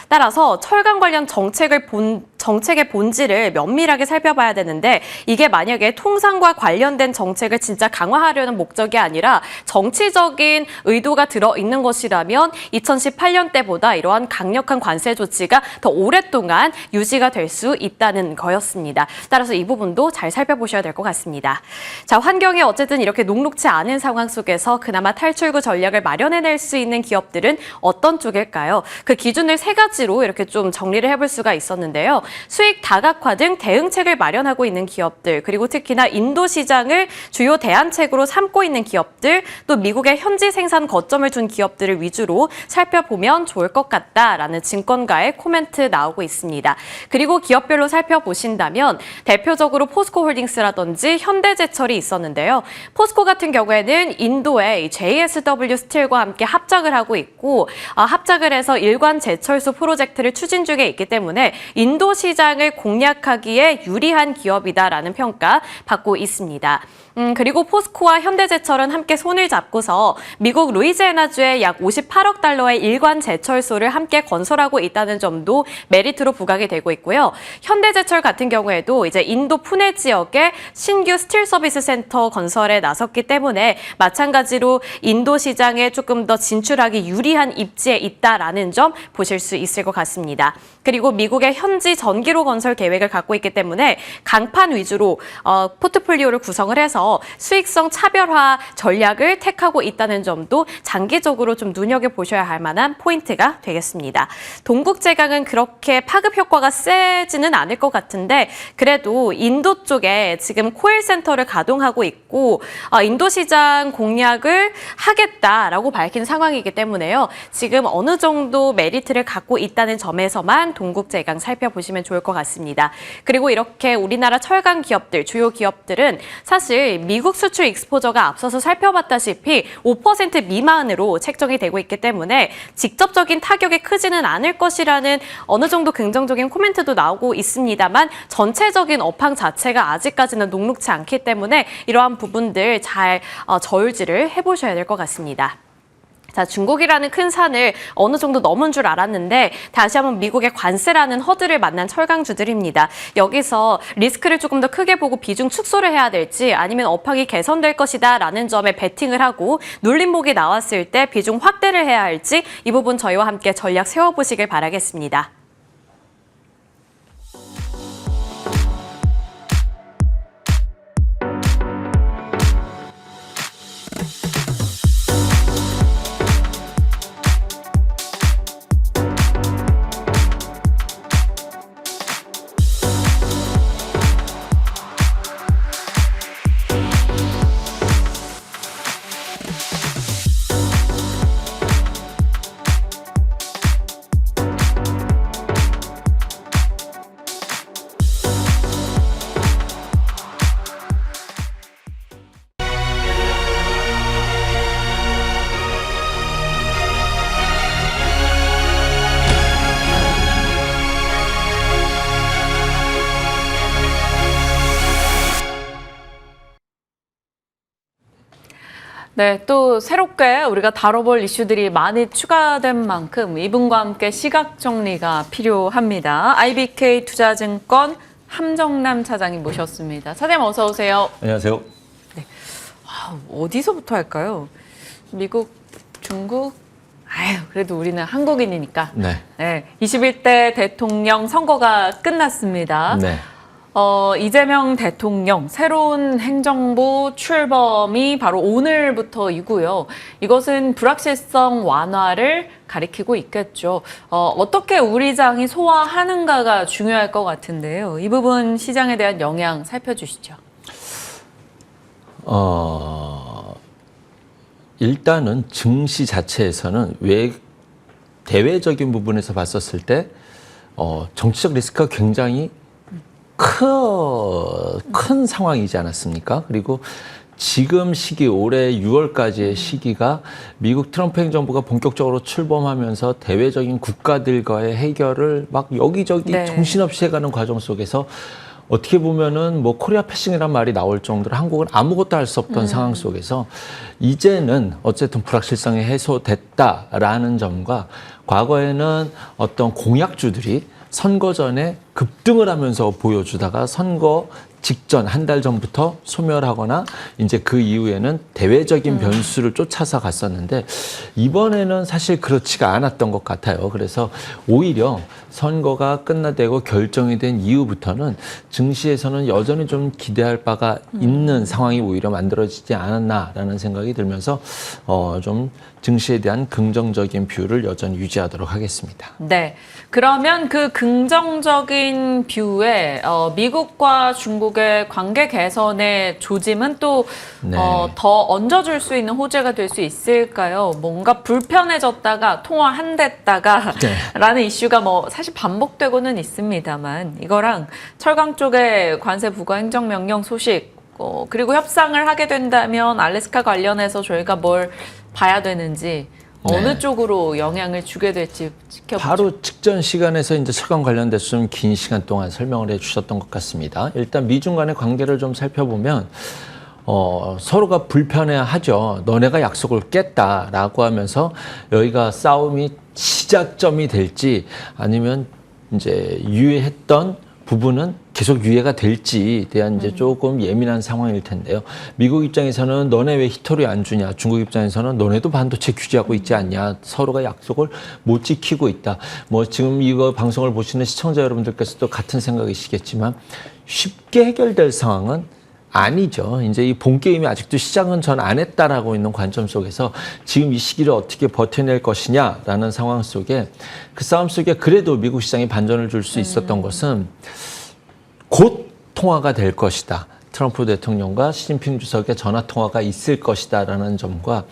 따라서 철강 관련 정책의 본질을 면밀하게 살펴봐야 되는데 이게 만약에 통상과 관련된 정책을 진짜 강화하려는 목적이 아니라 정치적인 의도가 들어있는 것이라면 2018년 때보다 이러한 강력한 관세 조치가 더 오랫동안 유지가 될 수 있다는 거였습니다. 따라서 이 부분도 잘 살펴보셔야 될 것 같습니다. 자, 환경이 어쨌든 이렇게 녹록지 않은 상황 속에서 그나마 탈출구 전략을 마련해낼 수 있는 기업들은 어떤 쪽일까요? 그 기준을 세 가지로 이렇게 좀 정리를 해볼 수가 있었는데요. 수익 다각화 등 대응책을 마련하고 있는 기업들, 그리고 특히나 인도 시장을 주요 대안책으로 삼고 있는 기업들, 또 미국의 현지 생산 거점을 둔 기업들을 위주로 살펴보면 좋을 것 같다라는 증권가의 코멘트 나오고 있습니다. 그리고 기업별로 살펴보신다면 대표적으로 포스코홀딩스라든지 현대제철이 있었는데요. 포스코 같은 경우에는 인도의 JSW 스틸과 함께 합작을 하고 있고 합작을 해서 일관 제철소 프로젝트를 추진 중에 있기 때문에 인도 시장을 공략하기에 유리한 기업이다라는 평가 받고 있습니다. 그리고 포스코와 현대제철은 함께 손을 잡고서 미국 루이지애나주에 약 58억 달러의 일관 제철소를 함께 건설하고 있다는 점도 메리트로 부각이 되고 있고요. 현대제철 같은 경우에도 이제 인도 푸네 지역에 신규 스틸 서비스 센터 건설에 나섰기 때문에 마찬가지로 인도 시장에 조금 더 진출하기 유리한 입지에 있다라는 점 보실 수 있을 것 같습니다. 그리고 미국의 현지 전기로 건설 계획을 갖고 있기 때문에 강판 위주로 포트폴리오를 구성을 해서 해서 수익성 차별화 전략을 택하고 있다는 점도 장기적으로 좀 눈여겨보셔야 할 만한 포인트가 되겠습니다. 동국제강은 그렇게 파급 효과가 세지는 않을 것 같은데 그래도 인도 쪽에 지금 코일센터를 가동하고 있고 인도 시장 공략을 하겠다라고 밝힌 상황이기 때문에요. 지금 어느 정도 메리트를 갖고 있다는 점에서만 동국제강 살펴보시면 좋을 것 같습니다. 그리고 이렇게 우리나라 철강 기업들, 주요 기업들은 사실 미국 수출 익스포저가 앞서서 살펴봤다시피 5% 미만으로 책정이 되고 있기 때문에 직접적인 타격이 크지는 않을 것이라는 어느 정도 긍정적인 코멘트도 나오고 있습니다만 전체적인 업황 자체가 아직까지는 녹록치 않기 때문에 이러한 부분들 잘 저울질을 해보셔야 될 것 같습니다. 자, 중국이라는 큰 산을 어느 정도 넘은 줄 알았는데 다시 한번 미국의 관세라는 허들을 만난 철강주들입니다. 여기서 리스크를 조금 더 크게 보고 비중 축소를 해야 될지 아니면 업황이 개선될 것이다 라는 점에 베팅을 하고 눌림목이 나왔을 때 비중 확대를 해야 할지 이 부분 저희와 함께 전략 세워보시길 바라겠습니다. 네, 또 새롭게 우리가 다뤄볼 이슈들이 많이 추가된 만큼 이분과 함께 시각 정리가 필요합니다. IBK 투자증권 함정남 차장님 모셨습니다. 차장님 어서 오세요. 안녕하세요. 네. 어디서부터 할까요? 미국, 중국? 그래도 우리는 한국인이니까. 네. 네, 21대 대통령 선거가 끝났습니다. 네. 이재명 대통령 새로운 행정부 출범이 바로 오늘부터이고요. 이것은 불확실성 완화를 가리키고 있겠죠. 어떻게 우리 당이 소화하는가가 중요할 것 같은데요. 이 부분 시장에 대한 영향 살펴주시죠. 일단은 증시 자체에서는 대외적인 부분에서 봤었을 때 정치적 리스크가 굉장히 큰 상황이지 않았습니까? 그리고 지금 시기, 올해 6월까지의 시기가 미국 트럼프 행정부가 본격적으로 출범하면서 대외적인 국가들과의 해결을 막 여기저기 네. 정신없이 해가는 과정 속에서 어떻게 보면은 뭐 코리아 패싱이란 말이 나올 정도로 한국은 아무것도 할 수 없던 상황 속에서 이제는 어쨌든 불확실성이 해소됐다라는 점과 과거에는 어떤 공약주들이 선거 전에 급등을 하면서 보여주다가 선거 직전 한 달 전부터 소멸하거나 이제 그 이후에는 대외적인 변수를 쫓아서 갔었는데 이번에는 사실 그렇지가 않았던 것 같아요. 그래서 오히려 선거가 끝나되고 결정이 된 이후부터는 증시에서는 여전히 좀 기대할 바가 있는 상황이 오히려 만들어지지 않았나라는 생각이 들면서 좀 증시에 대한 긍정적인 뷰를 여전히 유지하도록 하겠습니다. 네. 그러면 그 긍정적인 뷰에 미국과 중국의 관계 개선의 조짐은 또 네. 더 얹어줄 수 있는 호재가 될 수 있을까요? 뭔가 불편해졌다가 통화한댔다가 네. 라는 이슈가 뭐 사실 반복되고는 있습니다만 이거랑 철강 쪽의 관세 부과 행정명령 소식 그리고 협상을 하게 된다면 알래스카 관련해서 저희가 뭘 봐야 되는지 어느 네. 쪽으로 영향을 주게 될지 지켜보죠. 바로 직전 시간에서 이제 철강 관련돼서 좀 긴 시간 동안 설명을 해주셨던 것 같습니다. 일단 미중 간의 관계를 좀 살펴보면 서로가 불편해하죠. 너네가 약속을 깼다라고 하면서 여기가 싸움이 시작점이 될지 아니면 이제 유예했던 부분은 계속 유예가 될지에 대한 이제 조금 예민한 상황일 텐데요. 미국 입장에서는 너네 왜 히토리 안 주냐? 중국 입장에서는 너네도 반도체 규제하고 있지 않냐? 서로가 약속을 못 지키고 있다. 뭐 지금 이거 방송을 보시는 시청자 여러분들께서도 같은 생각이시겠지만 쉽게 해결될 상황은 아니죠. 이제 이 본 게임이 아직도 시작은 전 안 했다라고 있는 관점 속에서 지금 이 시기를 어떻게 버텨낼 것이냐라는 상황 속에 그 싸움 속에 그래도 미국 시장이 반전을 줄 수 있었던 것은 곧 통화가 될 것이다. 트럼프 대통령과 시진핑 주석의 전화 통화가 있을 것이다라는 점과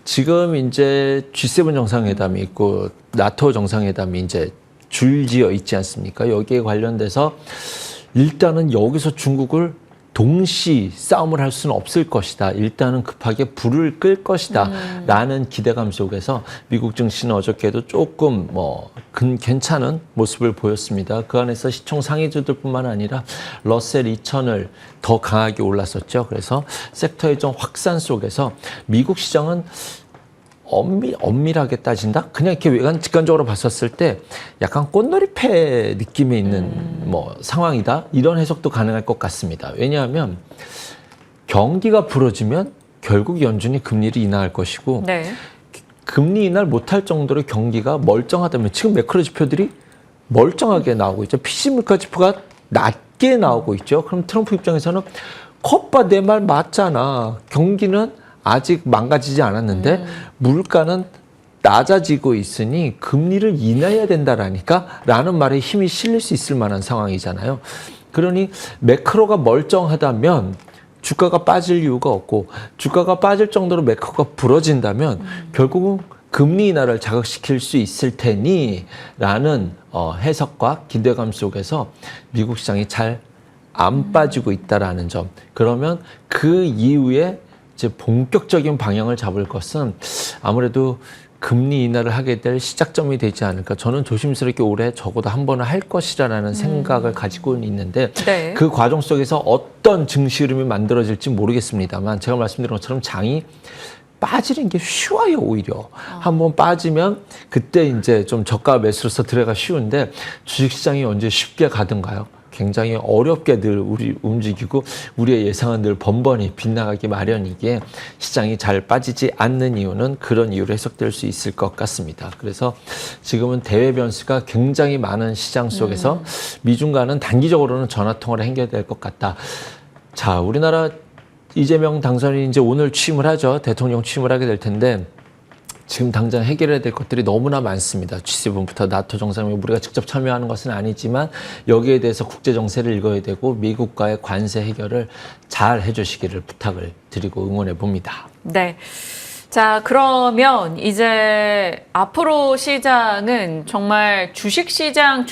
지금 이제 G7 정상회담이 있고 나토 정상회담이 이제 줄지어 있지 않습니까? 여기에 관련돼서 일단은 여기서 중국을 동시 싸움을 할 수는 없을 것이다. 일단은 급하게 불을 끌 것이다. 라는 기대감 속에서 미국 증시는 어저께도 조금 괜찮은 모습을 보였습니다. 그 안에서 시총 상위주들뿐만 아니라 러셀 2000을 더 강하게 올랐었죠. 그래서 섹터의 좀 확산 속에서 미국 시장은 엄밀하게 따진다? 그냥 이렇게 직관적으로 봤었을 때 약간 꽃놀이패 느낌이 있는 상황이다? 이런 해석도 가능할 것 같습니다. 왜냐하면 경기가 부러지면 결국 연준이 금리를 인하할 것이고 네. 금리 인하를 못할 정도로 경기가 멀쩡하다면 지금 매크로 지표들이 멀쩡하게 나오고 있죠. PC 물가 지표가 낮게 나오고 있죠. 그럼 트럼프 입장에서는 컵바 내 말 맞잖아. 경기는 아직 망가지지 않았는데 물가는 낮아지고 있으니 금리를 인하해야 된다라니까 라는 말에 힘이 실릴 수 있을 만한 상황이잖아요. 그러니 매크로가 멀쩡하다면 주가가 빠질 이유가 없고 주가가 빠질 정도로 매크로가 부러진다면 결국은 금리 인하를 자극시킬 수 있을 테니 라는 해석과 기대감 속에서 미국 시장이 잘 안 빠지고 있다라는 점. 그러면 그 이후에 이제 본격적인 방향을 잡을 것은 아무래도 금리 인하를 하게 될 시작점이 되지 않을까. 저는 조심스럽게 올해 적어도 한 번은 할 것이라는 생각을 가지고 있는데 네. 그 과정 속에서 어떤 증시 흐름이 만들어질지 모르겠습니다만 제가 말씀드린 것처럼 장이 빠지는 게 쉬워요, 오히려. 한번 빠지면 그때 이제 좀 저가 매수로서 들어가 쉬운데 주식시장이 언제 쉽게 가든가요? 굉장히 어렵게 늘 움직이고 우리의 예상은 늘 번번이 빗나가기 마련이기에 시장이 잘 빠지지 않는 이유는 그런 이유로 해석될 수 있을 것 같습니다. 그래서 지금은 대외 변수가 굉장히 많은 시장 속에서 미중간은 단기적으로는 전화통화를 해결될 것 같다. 자, 우리나라 이재명 당선인이 이제 오늘 취임을 하죠. 대통령 취임을 하게 될 텐데 지금 당장 해결해야 될 것들이 너무나 많습니다. G7부터 나토 정상회담 우리가 직접 참여하는 것은 아니지만 여기에 대해서 국제 정세를 읽어야 되고 미국과의 관세 해결을 잘 해주시기를 부탁을 드리고 응원해 봅니다. 네. 자, 그러면 이제 앞으로 시장은 정말 주식시장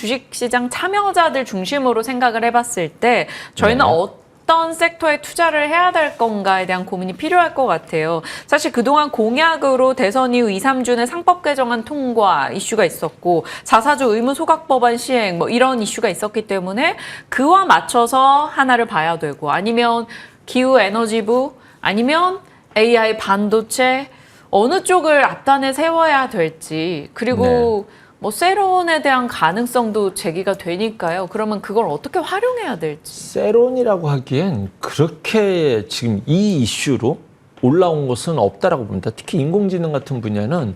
참여자들 중심으로 생각을 해봤을 때 저희는 어떤 섹터에 투자를 해야 될 건가에 대한 고민이 필요할 것 같아요. 사실 그동안 공약으로 대선 이후 2, 3주 내 상법 개정안 통과 이슈가 있었고 4사조 의무 소각법안 시행 이런 이슈가 있었기 때문에 그와 맞춰서 하나를 봐야 되고 아니면 기후에너지부 아니면 AI 반도체 어느 쪽을 앞단에 세워야 될지 그리고 세론에 대한 가능성도 제기가 되니까요. 그러면 그걸 어떻게 활용해야 될지. 세론이라고 하기엔 그렇게 지금 이 이슈로 올라온 것은 없다라고 봅니다. 특히 인공지능 같은 분야는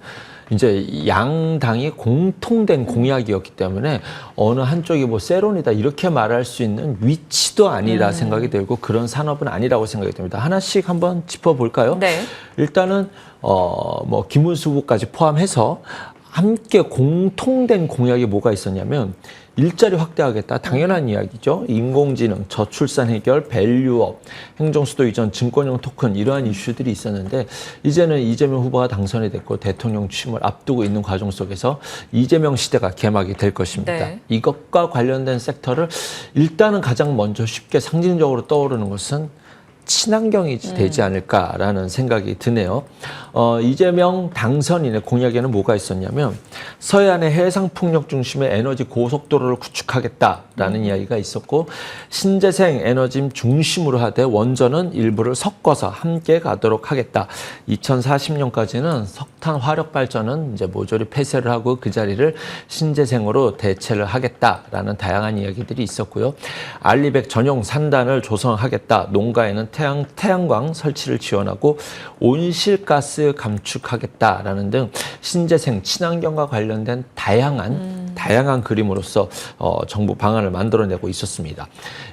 이제 양당이 공통된 공약이었기 때문에 어느 한쪽이 세론이다 이렇게 말할 수 있는 위치도 아니라 생각이 들고 그런 산업은 아니라고 생각이 듭니다. 하나씩 한번 짚어볼까요? 네. 일단은 김문수 후보까지 포함해서 함께 공통된 공약이 뭐가 있었냐면 일자리 확대하겠다. 당연한 이야기죠. 인공지능, 저출산 해결, 밸류업, 행정수도 이전, 증권형 토큰 이러한 이슈들이 있었는데 이제는 이재명 후보가 당선이 됐고 대통령 취임을 앞두고 있는 과정 속에서 이재명 시대가 개막이 될 것입니다. 네. 이것과 관련된 섹터를 일단은 가장 먼저 쉽게 상징적으로 떠오르는 것은 친환경이 되지 않을까라는 생각이 드네요. 이재명 당선인의 공약에는 뭐가 있었냐면 서해안의 해상풍력 중심의 에너지 고속도로를 구축하겠다라는 이야기가 있었고 신재생 에너지 중심으로 하되 원전은 일부를 섞어서 함께 가도록 하겠다. 2040년까지는 석탄 화력 발전은 이제 모조리 폐쇄를 하고 그 자리를 신재생으로 대체를 하겠다라는 다양한 이야기들이 있었고요. 알리백 전용 산단을 조성하겠다. 농가에는 태양광 설치를 지원하고 온실가스 감축하겠다라는 등 신재생, 친환경과 관련된 다양한 다양한 그림으로서 정부 방안을 만들어내고 있었습니다.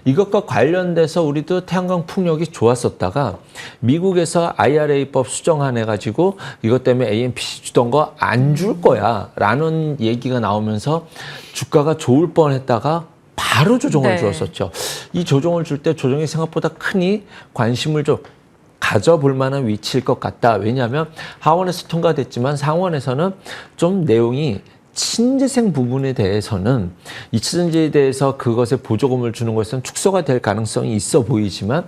이것과 관련돼서 우리도 태양광 풍력이 좋았었다가 미국에서 IRA법 수정안해가지고 이것 때문에 AMPC 주던 거 안 줄 거야 라는 얘기가 나오면서 주가가 좋을 뻔했다가 바로 조정을 네. 주었었죠. 이 조정을 줄 때 조정이 생각보다 크니 관심을 좀 가져볼 만한 위치일 것 같다. 왜냐하면 하원에서 통과됐지만 상원에서는 좀 내용이 신재생 부분에 대해서는 이치전지에 대해서 그것에 보조금을 주는 것은 축소가 될 가능성이 있어 보이지만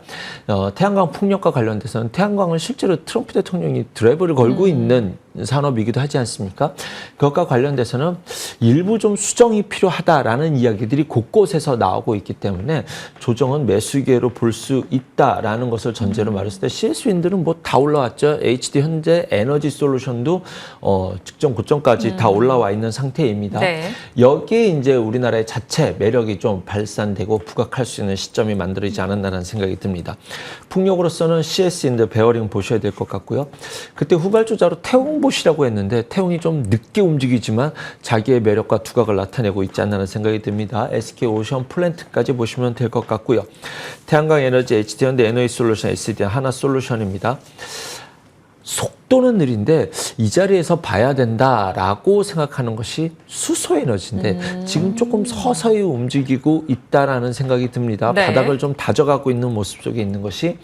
태양광 풍력과 관련돼서는 태양광은 실제로 트럼프 대통령이 드라이브를 걸고 있는 산업이기도 하지 않습니까? 그것과 관련돼서는 일부 좀 수정이 필요하다라는 이야기들이 곳곳에서 나오고 있기 때문에 조정은 매수 기회로 볼 수 있다라는 것을 전제로 말했을 때 CS윈드는 뭐 다 올라왔죠. HD 현재 에너지 솔루션도 직전 고점까지 다 올라와 있는 상태입니다. 네. 여기에 이제 우리나라의 자체 매력이 좀 발산되고 부각할 수 있는 시점이 만들어지지 않았나라는 생각이 듭니다. 풍력으로서는 CS윈드 베어링 보셔야 될 것 같고요. 그때 후발주자로 태웅 보시라고 했는데 태웅이 좀 늦게 움직이지만 자기의 매력과 두각을 나타내고 있지 않나라는 생각이 듭니다. SK 오션 플랜트까지 보시면 될 것 같고요. 태양광 에너지 HD현대 에너지 솔루션 SDN 하나 솔루션입니다. 속도는 느린데 이 자리에서 봐야 된다라고 생각하는 것이 수소에너지인데 지금 조금 서서히 움직이고 있다라는 생각이 듭니다. 네. 바닥을 좀 다져가고 있는 모습 속에 있는 것이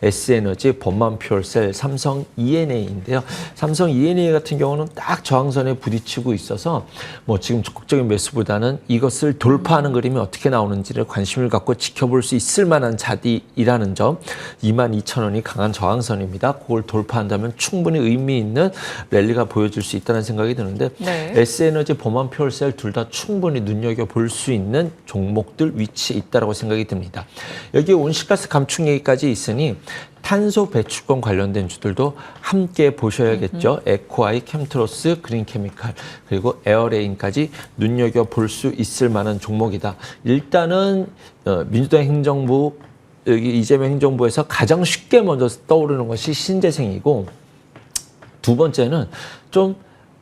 S에너지, 범만퓨얼셀, 삼성 ENA인데요. 삼성 ENA 같은 경우는 딱 저항선에 부딪히고 있어서 뭐 지금 적극적인 매수보다는 이것을 돌파하는 그림이 어떻게 나오는지를 관심을 갖고 지켜볼 수 있을 만한 자리이라는 점, 22,000원이 강한 저항선입니다. 그걸 돌파한다면 충분히 의미 있는 랠리가 보여질 수 있다는 생각이 드는데 네. S에너지, 범한퓨얼셀 둘 다 충분히 눈여겨볼 수 있는 종목들 위치에 있다고 생각이 듭니다. 여기에 온실가스 감축 얘기까지 있으니 탄소 배출권 관련된 주들도 함께 보셔야겠죠. 에코아이, 캠트로스, 그린케미칼 그리고 에어레인까지 눈여겨볼 수 있을 만한 종목이다. 일단은 민주당 행정부 여기 이재명 행정부에서 가장 쉽게 먼저 떠오르는 것이 신재생이고 두 번째는 좀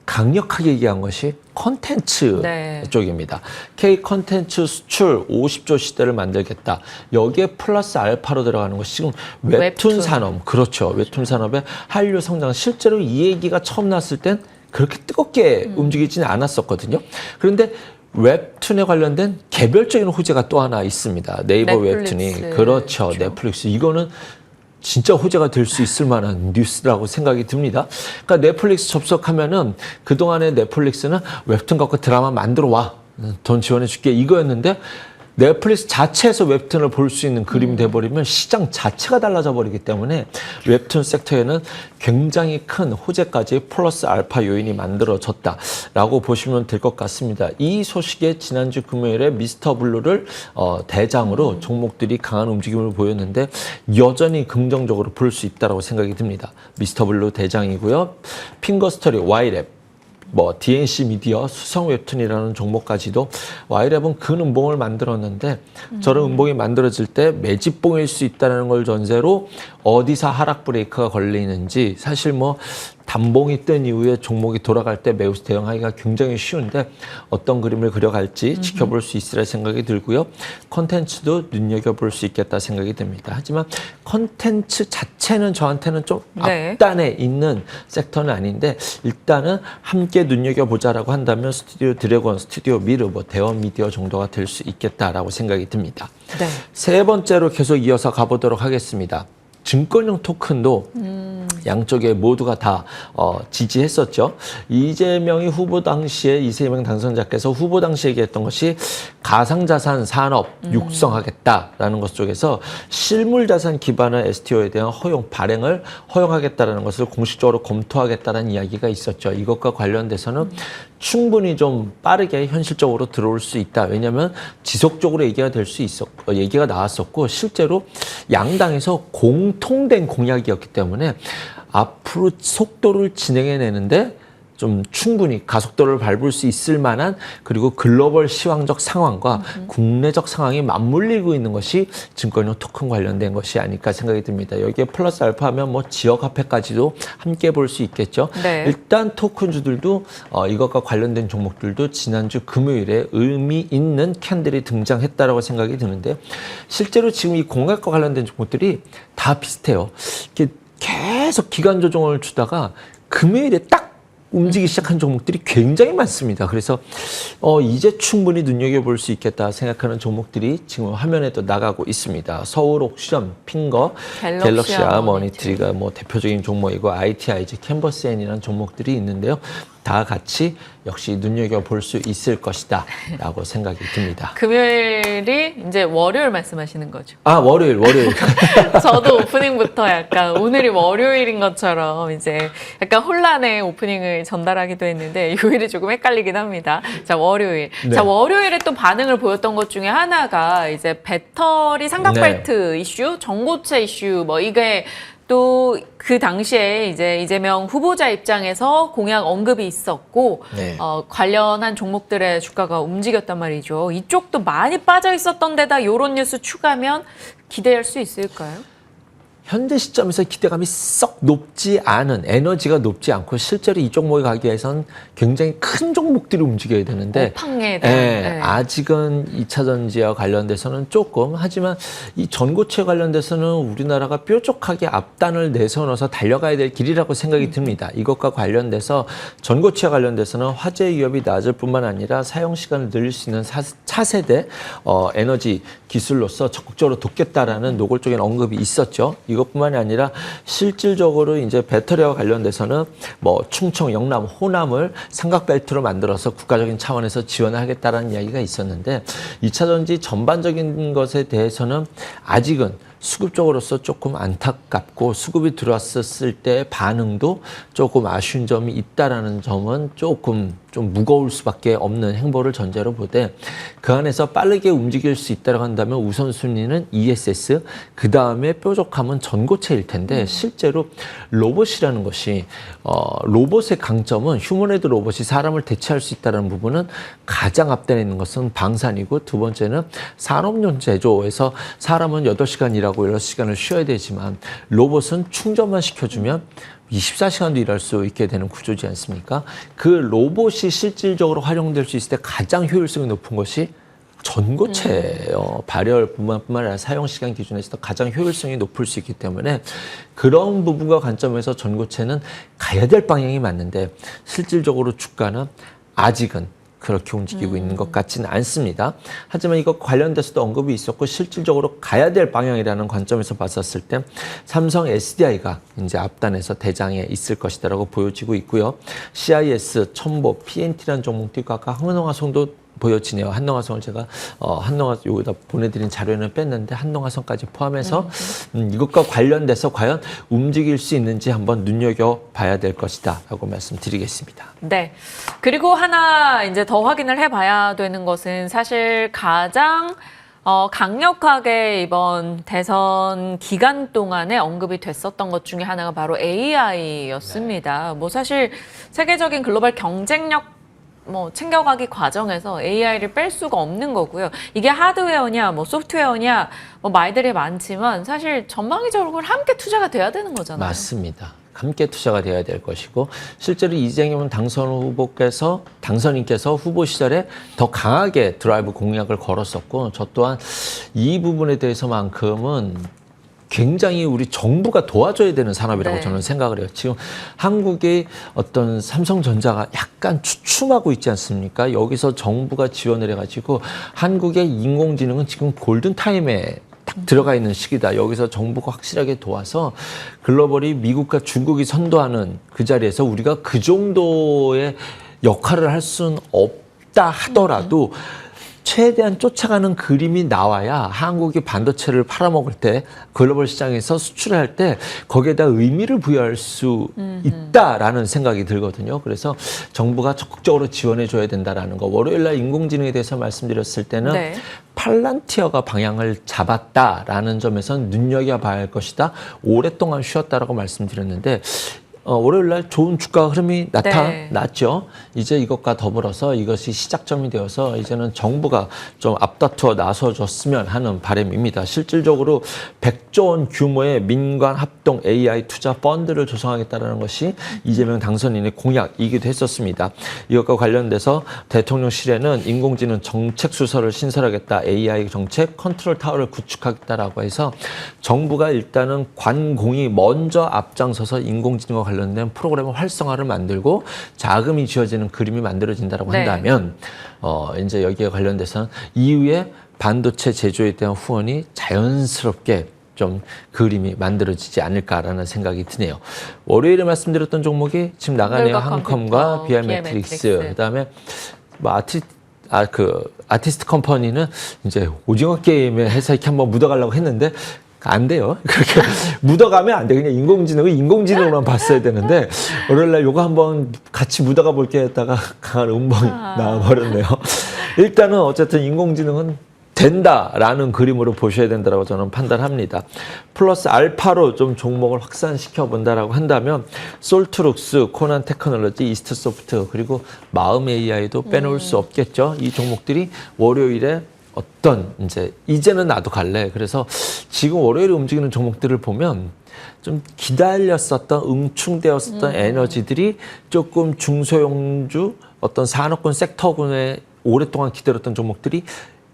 강력하게 얘기한 것이 콘텐츠 네. 쪽입니다. K 콘텐츠 수출 50조 시대를 만들겠다. 여기에 플러스 알파로 들어가는 것이 지금 웹툰 산업. 그렇죠. 웹툰 산업의 한류 성장. 실제로 이 얘기가 처음 났을 땐 그렇게 뜨겁게 움직이지는 않았었거든요. 그런데 웹툰에 관련된 개별적인 호재가 또 하나 있습니다. 네이버 넷플릭스. 웹툰이. 그렇죠. 넷플릭스. 이거는 진짜 호재가 될 수 있을 만한 뉴스라고 생각이 듭니다. 그러니까 넷플릭스 접속하면은 그동안에 넷플릭스는 웹툰 갖고 드라마 만들어 와. 돈 지원해 줄게. 이거였는데 넷플릭스 자체에서 웹툰을 볼 수 있는 그림이 돼버리면 시장 자체가 달라져 버리기 때문에 웹툰 섹터에는 굉장히 큰 호재까지 플러스 알파 요인이 만들어졌다라고 보시면 될 것 같습니다. 이 소식에 지난주 금요일에 미스터 블루를 대장으로 종목들이 강한 움직임을 보였는데 여전히 긍정적으로 볼 수 있다고 생각이 듭니다. 미스터 블루 대장이고요. 핑거스토리, 와이랩, 뭐 DNC 미디어, 수성 웹툰이라는 종목까지도 와이랩은 큰 음봉을 만들었는데 저런 음봉이 만들어질 때 매집봉일 수 있다는 걸 전제로 어디서 하락 브레이크가 걸리는지 사실 뭐 단봉이 뜬 이후에 종목이 돌아갈 때 매우 대응하기가 굉장히 쉬운데 어떤 그림을 그려갈지 지켜볼 수 있으라 생각이 들고요. 콘텐츠도 눈여겨볼 수 있겠다 생각이 듭니다. 하지만 콘텐츠 자체는 저한테는 좀 네. 앞단에 있는 섹터는 아닌데 일단은 함께 눈여겨보자라고 한다면 스튜디오 드래곤, 스튜디오 미르, 뭐 대원 미디어 정도가 될 수 있겠다라고 생각이 듭니다. 네. 세 번째로 계속 이어서 가보도록 하겠습니다. 증권형 토큰도 양쪽에 모두가 다 지지했었죠. 이재명이 후보 당시에 이재명 당선자께서 후보 당시에 얘기했던 것이 가상자산 산업 육성하겠다라는 것 쪽에서 실물자산 기반의 STO에 대한 허용 발행을 허용하겠다라는 것을 공식적으로 검토하겠다는 이야기가 있었죠. 이것과 관련돼서는 충분히 좀 빠르게 현실적으로 들어올 수 있다. 왜냐하면 지속적으로 얘기가 나왔었고 실제로 양당에서 공통된 공약이었기 때문에 앞으로 속도를 진행해내는데 좀 충분히 가속도를 밟을 수 있을 만한 그리고 글로벌 시황적 상황과 국내적 상황이 맞물리고 있는 것이 증권형 토큰 관련된 것이 아닐까 생각이 듭니다. 여기에 플러스 알파하면 뭐 지역 화폐까지도 함께 볼 수 있겠죠. 네. 일단 토큰주들도 이것과 관련된 종목들도 지난주 금요일에 의미 있는 캔들이 등장했다라고 생각이 드는데 실제로 지금 이 공약과 관련된 종목들이 다 비슷해요. 이렇게 계속 기간 조정을 주다가 금요일에 딱 움직이기 시작한 종목들이 굉장히 많습니다. 그래서 이제 충분히 눈여겨볼 수 있겠다 생각하는 종목들이 지금 화면에도 나가고 있습니다. 서울 옥션, 핑거, 갤럭시아 머니터리가 뭐 대표적인 종목이고 ITIG, 캔버스엔이라는 종목들이 있는데요. 다 같이 역시 눈여겨볼 수 있을 것이다 라고 생각이 듭니다. 금요일이 이제 월요일 말씀하시는 거죠. 아, 월요일. 저도 오프닝부터 약간 오늘이 월요일인 것처럼 이제 약간 혼란의 오프닝을 전달하기도 했는데 요일이 조금 헷갈리긴 합니다. 자, 월요일. 네. 자, 월요일에 또 반응을 보였던 것 중에 하나가 이제 배터리 삼각벨트 이슈, 전고체 이슈 뭐 이게 또 그 당시에 이제 이재명 후보자 입장에서 공약 언급이 있었고 네. 관련한 종목들의 주가가 움직였단 말이죠. 이쪽도 많이 빠져 있었던 데다 이런 뉴스 추가면 기대할 수 있을까요? 현재 시점에서 기대감이 썩 높지 않은 에너지가 높지 않고 실제로 이 종목에 가기 위해선 굉장히 큰 종목들이 움직여야 되는데 오팡에 대한 아직은 2차 전지와 관련돼서는 조금 하지만 이 전고체 관련돼서는 우리나라가 뾰족하게 앞단을 내세워서 달려가야 될 길이라고 생각이 듭니다. 이것과 관련돼서 전고체와 관련돼서는 화재 위협이 낮을 뿐만 아니라 사용 시간을 늘릴 수 있는 차세대 에너지 기술로서 적극적으로 돕겠다라는 노골적인 언급이 있었죠. 이것뿐만이 아니라 실질적으로 이제 배터리와 관련돼서는 뭐 충청, 영남, 호남을 삼각벨트로 만들어서 국가적인 차원에서 지원하겠다라는 이야기가 있었는데 2차 전지 전반적인 것에 대해서는 아직은 수급적으로서 조금 안타깝고 수급이 들어왔을 때 반응도 조금 아쉬운 점이 있다라는 점은 조금 좀 무거울 수밖에 없는 행보를 전제로 보되 그 안에서 빠르게 움직일 수 있다고 한다면 우선순위는 ESS, 그 다음에 뾰족함은 전고체일 텐데 실제로 로봇이라는 것이 로봇의 강점은 휴머노이드 로봇이 사람을 대체할 수 있다는 부분은 가장 앞단에 있는 것은 방산이고 두 번째는 산업용 제조에서 사람은 8시간 일하고 6시간을 쉬어야 되지만 로봇은 충전만 시켜주면 24시간도 일할 수 있게 되는 구조지 않습니까? 그 로봇이 실질적으로 활용될 수 있을 때 가장 효율성이 높은 것이 전고체예요. 발열뿐만 아니라 사용시간 기준에서도 가장 효율성이 높을 수 있기 때문에 그런 부분과 관점에서 전고체는 가야 될 방향이 맞는데 실질적으로 주가는 아직은 그렇게 움직이고 있는 것 같지는 않습니다. 하지만 이거 관련돼서도 언급이 있었고 실질적으로 가야 될 방향이라는 관점에서 봤었을 때 삼성 SDI가 이제 앞단에서 대장에 있을 것이다라고 보여지고 있고요. CIS, 첨보, PNT라는 종목들과 아까 한농화성도 보여지네요. 한농화성을 제가 여기다 보내드린 자료는 뺐는데 한농화성까지 포함해서 이것과 관련돼서 과연 움직일 수 있는지 한번 눈여겨봐야 될 것이다 라고 말씀드리겠습니다. 네. 그리고 하나 이제 더 확인을 해봐야 되는 것은 사실 가장 강력하게 이번 대선 기간 동안에 언급이 됐었던 것 중에 하나가 바로 AI였습니다. 뭐 사실 세계적인 글로벌 경쟁력 챙겨가기 과정에서 AI를 뺄 수가 없는 거고요. 이게 하드웨어냐, 소프트웨어냐, 말들이 많지만 사실 전방위적으로 함께 투자가 돼야 되는 거잖아요. 맞습니다. 함께 투자가 돼야 될 것이고 실제로 이재명 당선인께서 후보 시절에 더 강하게 드라이브 공약을 걸었었고 저 또한 이 부분에 대해서만큼은 굉장히 우리 정부가 도와줘야 되는 산업이라고 저는 생각을 해요. 지금 한국의 어떤 삼성전자가 약간 주춤하고 있지 않습니까? 여기서 정부가 지원을 해가지고 한국의 인공지능은 지금 골든타임에 딱 들어가 있는 시기다. 여기서 정부가 확실하게 도와서 글로벌이 미국과 중국이 선도하는 그 자리에서 우리가 그 정도의 역할을 할 수는 없다 하더라도 최대한 쫓아가는 그림이 나와야 한국이 반도체를 팔아먹을 때 글로벌 시장에서 수출할 때 거기에다 의미를 부여할 수 있다라는 생각이 들거든요. 그래서 정부가 적극적으로 지원해줘야 된다라는 거. 월요일날 인공지능에 대해서 말씀드렸을 때는 팔란티어가 방향을 잡았다라는 점에서 눈여겨봐야 할 것이다. 오랫동안 쉬었다라고 말씀드렸는데 월요일 날 좋은 주가 흐름이 나타났죠. 이제 이것과 더불어서 이것이 시작점이 되어서 이제는 정부가 좀 앞다투어 나서줬으면 하는 바람입니다. 실질적으로 100조 원 규모의 민관 합동 AI 투자 펀드를 조성하겠다는 것이 이재명 당선인의 공약이기도 했었습니다. 이것과 관련돼서 대통령실에는 인공지능 정책 수서를 신설하겠다, AI 정책 컨트롤 타워를 구축하겠다라고 해서 정부가 일단은 관공이 먼저 앞장서서 인공지능과 관련된 프로그램 활성화를 만들고 자금이 쥐어지는 그림이 만들어진다라고 한다면 이제 여기에 관련돼서는 이후에 반도체 제조에 대한 후원이 자연스럽게 좀 그림이 만들어지지 않을까라는 생각이 드네요. 월요일에 말씀드렸던 종목이 지금 나가네요. 한컴과 비아메트릭스. 그다음에 뭐 아티스트 컴퍼니는 이제 오징어 게임에 해서 이렇게 한번 묻어가려고 했는데 안 돼요. 그렇게 묻어가면 안 돼. 그냥 인공지능을 인공지능으로만 봤어야 되는데 월요일날 요거 한번 같이 묻어가 볼게 했다가 강한 음봉이 나와버렸네요. 일단은 어쨌든 인공지능은 된다라는 그림으로 보셔야 된다고 저는 판단합니다. 플러스 알파로 좀 종목을 확산시켜 본다라고 한다면 솔트룩스, 코난 테크놀로지, 이스트소프트 그리고 마음 AI도 빼놓을 수 없겠죠. 이 종목들이 월요일에 어떤 이제는 나도 갈래. 그래서 지금 월요일에 움직이는 종목들을 보면 좀 기다렸었던 응충되었었던 에너지들이 조금 중소형주 어떤 산업군 섹터군에 오랫동안 기다렸던 종목들이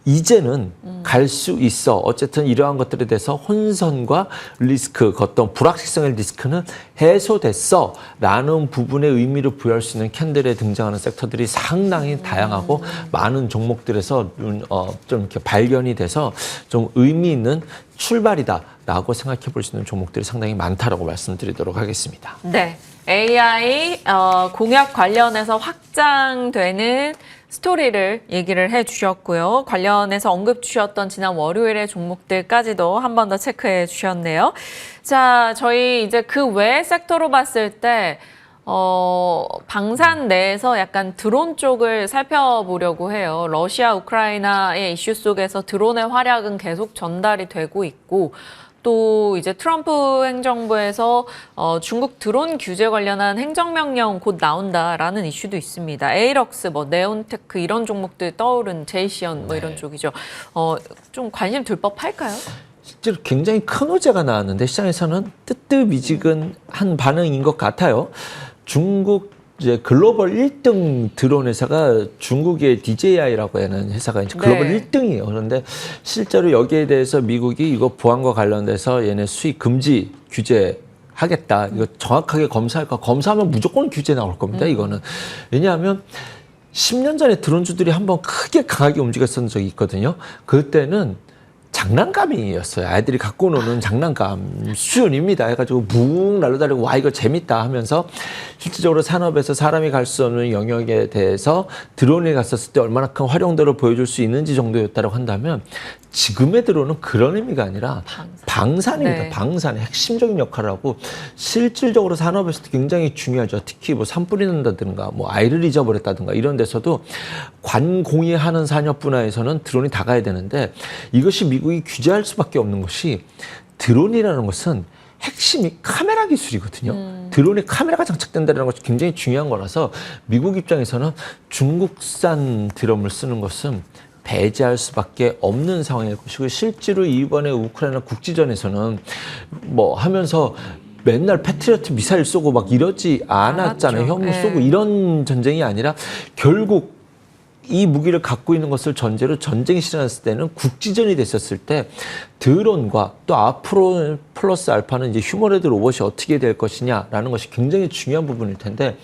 이제는 갈 수 있어. 어쨌든 이러한 것들에 대해서 혼선과 리스크, 어떤 불확실성의 리스크는 해소됐어. 라는 부분에 의미를 부여할 수 있는 캔들에 등장하는 섹터들이 상당히 다양하고 많은 종목들에서 좀 이렇게 발견이 돼서 좀 의미 있는 출발이다. 라고 생각해 볼 수 있는 종목들이 상당히 많다라고 말씀드리도록 하겠습니다. 네. AI 공약 관련해서 확장되는 스토리를 얘기를 해주셨고요. 관련해서 언급 주셨던 지난 월요일의 종목들까지도 한 번 더 체크해 주셨네요. 자, 저희 이제 그 외 섹터로 봤을 때 방산 내에서 약간 드론 쪽을 살펴보려고 해요. 러시아, 우크라이나의 이슈 속에서 드론의 활약은 계속 전달이 되고 있고 또 이제 트럼프 행정부에서 중국 드론 규제 관련한 행정명령 곧 나온다라는 이슈도 있습니다. 에이럭스, 네온테크 이런 종목들 떠오른 제이시언 이런 쪽이죠. 좀 관심 들 법할까요? 실제로 굉장히 큰 호재가 나왔는데 시장에서는 뜨뜻미지근한 반응인 것 같아요. 중국 이제 글로벌 1등 드론 회사가 중국의 DJI라고 하는 회사가 이제 글로벌 1등이에요. 그런데 실제로 여기에 대해서 미국이 이거 보안과 관련돼서 얘네 수입 금지 규제 하겠다. 이거 정확하게 검사할까? 검사하면 무조건 규제 나올 겁니다. 이거는. 왜냐하면 10년 전에 드론주들이 한번 크게 강하게 움직였던 적이 있거든요. 그때는 장난감이었어요. 아이들이 갖고 노는 장난감 수준입니다. 해가지고 뭉 날아다니고 와 이거 재밌다 하면서 실질적으로 산업에서 사람이 갈 수 없는 영역에 대해서 드론이 갔었을 때 얼마나 큰 활용도를 보여줄 수 있는지 정도였다고 한다면 지금의 드론은 그런 의미가 아니라 방산입니다. 네. 방산의 핵심적인 역할을 하고 실질적으로 산업에서도 굉장히 중요하죠. 특히 뭐 산불이 난다든가 뭐 아이를 잊어버렸다든가 이런 데서도 관공의하는 산업 분야에서는 드론이 다가야 되는데 이것이 미국이 규제할 수밖에 없는 것이 드론이라는 것은 핵심이 카메라 기술이거든요. 드론에 카메라가 장착된다는 것이 굉장히 중요한 거라서 미국 입장에서는 중국산 드론을 쓰는 것은 배제할 수밖에 없는 상황일 것이고 실제로 이번에 우크라이나 국지전에서는 뭐 하면서 맨날 패트리어트 미사일 쏘고 막 이러지 않았잖아요. 현무 쏘고 이런 전쟁이 아니라 결국 이 무기를 갖고 있는 것을 전제로 전쟁이 실현했을 때는 국지전이 됐었을 때 드론과 또 앞으로 플러스 알파는 이제 휴머노이드 로봇이 어떻게 될 것이냐라는 것이 굉장히 중요한 부분일 텐데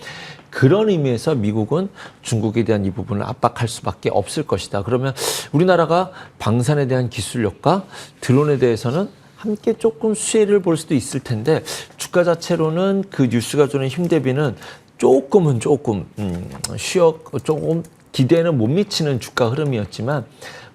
그런 의미에서 미국은 중국에 대한 이 부분을 압박할 수밖에 없을 것이다. 그러면 우리나라가 방산에 대한 기술력과 드론에 대해서는 함께 조금 수혜를 볼 수도 있을 텐데 주가 자체로는 그 뉴스가 주는 힘 대비는 조금 기대에는 못 미치는 주가 흐름이었지만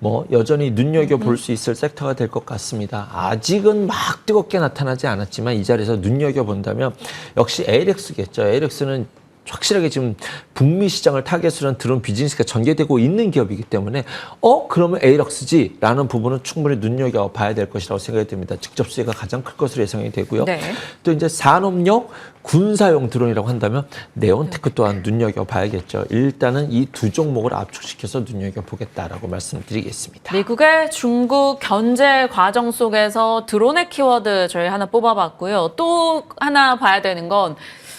뭐 여전히 눈여겨볼 수 있을 섹터가 될 것 같습니다. 아직은 막 뜨겁게 나타나지 않았지만 이 자리에서 눈여겨본다면 역시 ALX겠죠. ALX는 확실하게 지금 북미 시장을 타겟으로 한 드론 비즈니스가 전개되고 있는 기업이기 때문에 그러면 에이럭스지라는 부분은 충분히 눈여겨봐야 될 것이라고 생각이 듭니다. 직접 수혜가 가장 클 것으로 예상이 되고요. 네. 또 이제 산업용 군사용 드론이라고 한다면 네온테크 또한 눈여겨봐야겠죠. 일단은 이 두 종목을 압축시켜서 눈여겨보겠다라고 말씀드리겠습니다. 미국의 중국 견제 과정 속에서 드론의 키워드 저희 하나 뽑아봤고요. 또 하나 봐야 되는 건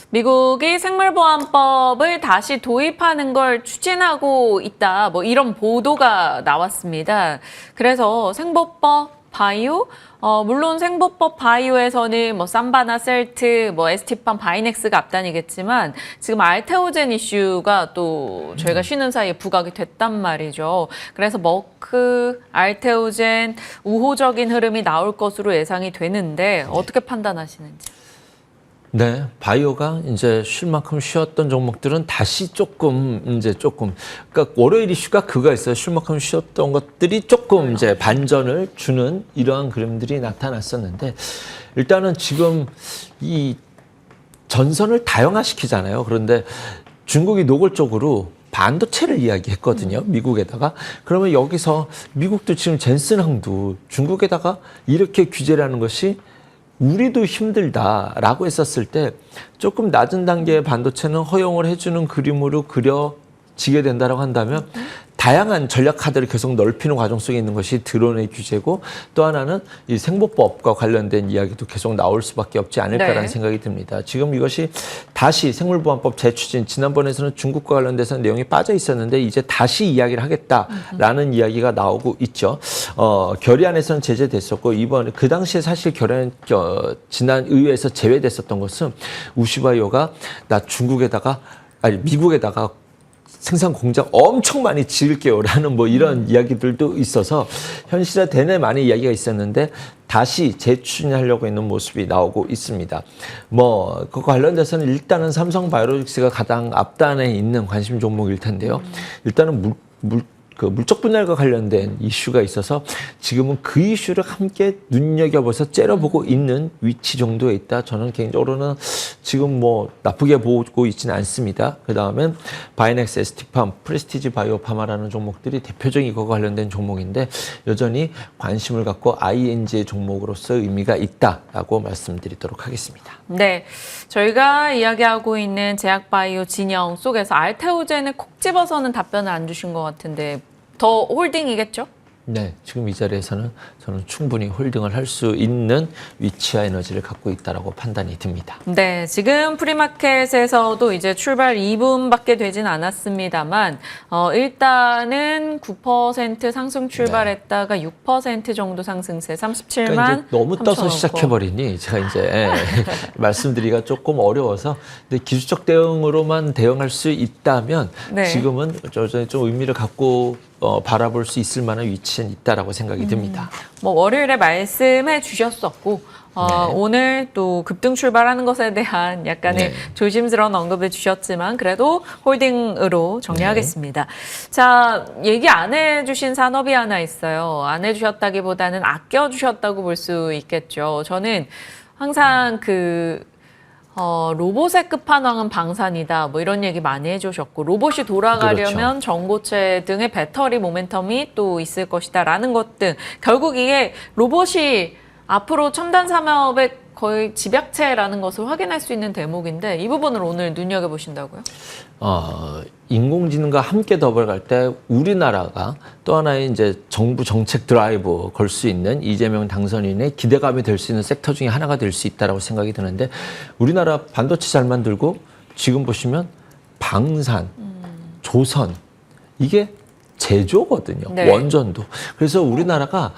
미국이 생물보안법을 다시 도입하는 걸 추진하고 있다. 뭐 이런 보도가 나왔습니다. 그래서 생보법, 바이오, 물론 생보법 바이오에서는 뭐 삼바나 셀트, 뭐 에스티판, 바이넥스가 앞단이겠지만 지금 알테오젠 이슈가 또 저희가 쉬는 사이에 부각이 됐단 말이죠. 그래서 머크, 알테오젠 우호적인 흐름이 나올 것으로 예상이 되는데 어떻게 판단하시는지? 네, 바이오가 이제 쉴 만큼 쉬었던 종목들은 다시 조금, 그러니까 월요일 이슈가 그거 있어요. 쉴 만큼 쉬었던 것들이 조금 이제 반전을 주는 이러한 그림들이 나타났었는데, 일단은 지금 이 전선을 다양화시키잖아요. 그런데 중국이 노골적으로 반도체를 이야기했거든요. 미국에다가. 그러면 여기서 미국도 지금 젠슨항도 중국에다가 이렇게 규제를 하는 것이 우리도 힘들다라고 했었을 때 조금 낮은 단계의 반도체는 허용을 해주는 그림으로 그려지게 된다고 한다면 다양한 전략 카드를 계속 넓히는 과정 속에 있는 것이 드론의 규제고, 또 하나는 이 생보법과 관련된 이야기도 계속 나올 수밖에 없지 않을까라는 생각이 듭니다. 지금 이것이 다시 생물보안법 재추진, 지난번에서는 중국과 관련돼서 내용이 빠져 있었는데 이제 다시 이야기를 하겠다라는 이야기가 나오고 있죠. 결의안에서는 제재됐었고, 이번에 그 당시에 사실 결의안 지난 의회에서 제외됐었던 것은 우시바이오가 미국에다가 생산 공장 엄청 많이 지을게요라는 뭐 이런 이야기들도 있어서 현실화 되네 많이 이야기가 있었는데 다시 재추진하려고 있는 모습이 나오고 있습니다. 뭐 그 관련돼서는 일단은 삼성바이오로직스가 가장 앞단에 있는 관심 종목일 텐데요. 일단은 물적 분할과 관련된 이슈가 있어서 지금은 그 이슈를 함께 눈여겨봐서 째려보고 있는 위치 정도에 있다. 저는 개인적으로는 지금 뭐 나쁘게 보고 있지는 않습니다. 그 다음엔 바이넥스, 에스티팜, 프레스티지 바이오파마라는 종목들이 대표적인 이거와 관련된 종목인데 여전히 관심을 갖고 ING의 종목으로서 의미가 있다라고 말씀드리도록 하겠습니다. 네, 저희가 이야기하고 있는 제약바이오 진영 속에서 알테오젠을 콕 집어서는 답변을 안 주신 것 같은데 더 홀딩이겠죠? 네, 지금 이 자리에서는 저는 충분히 홀딩을 할 수 있는 위치와 에너지를 갖고 있다라고 판단이 듭니다. 네, 지금 프리마켓에서도 이제 출발 2분밖에 되진 않았습니다만 일단은 9% 상승 출발했다가 6% 정도 상승세, 37만 그러니까 이제 너무 떠서 3천억. 시작해버리니 제가 이제 말씀드리기가 조금 어려워서, 근데 기술적 대응으로만 대응할 수 있다면 지금은 여전히 좀 의미를 갖고 바라볼 수 있을 만한 위치는 있다라고 생각이 듭니다. 뭐 월요일에 말씀해 주셨었고 오늘 또 급등 출발하는 것에 대한 약간의 조심스러운 언급을 주셨지만 그래도 홀딩으로 정리하겠습니다. 자, 얘기 안 해주신 산업이 하나 있어요. 안 해주셨다기보다는 아껴주셨다고 볼 수 있겠죠. 저는 항상 로봇의 끝판왕은 방산이다. 뭐 이런 얘기 많이 해주셨고, 로봇이 돌아가려면 전고체 등의 배터리 모멘텀이 또 있을 것이다. 라는 것 등. 결국 이게 로봇이 앞으로 첨단 산업의 거의 집약체라는 것을 확인할 수 있는 대목인데 이 부분을 오늘 눈여겨보신다고요? 인공지능과 함께 더불어갈 때 우리나라가 또 하나의 이제 정부 정책 드라이브 걸 수 있는 이재명 당선인의 기대감이 될 수 있는 섹터 중에 하나가 될 수 있다라고 생각이 드는데, 우리나라 반도체 잘 만들고 지금 보시면 방산, 조선 이게 제조거든요. 원전도. 그래서 우리나라가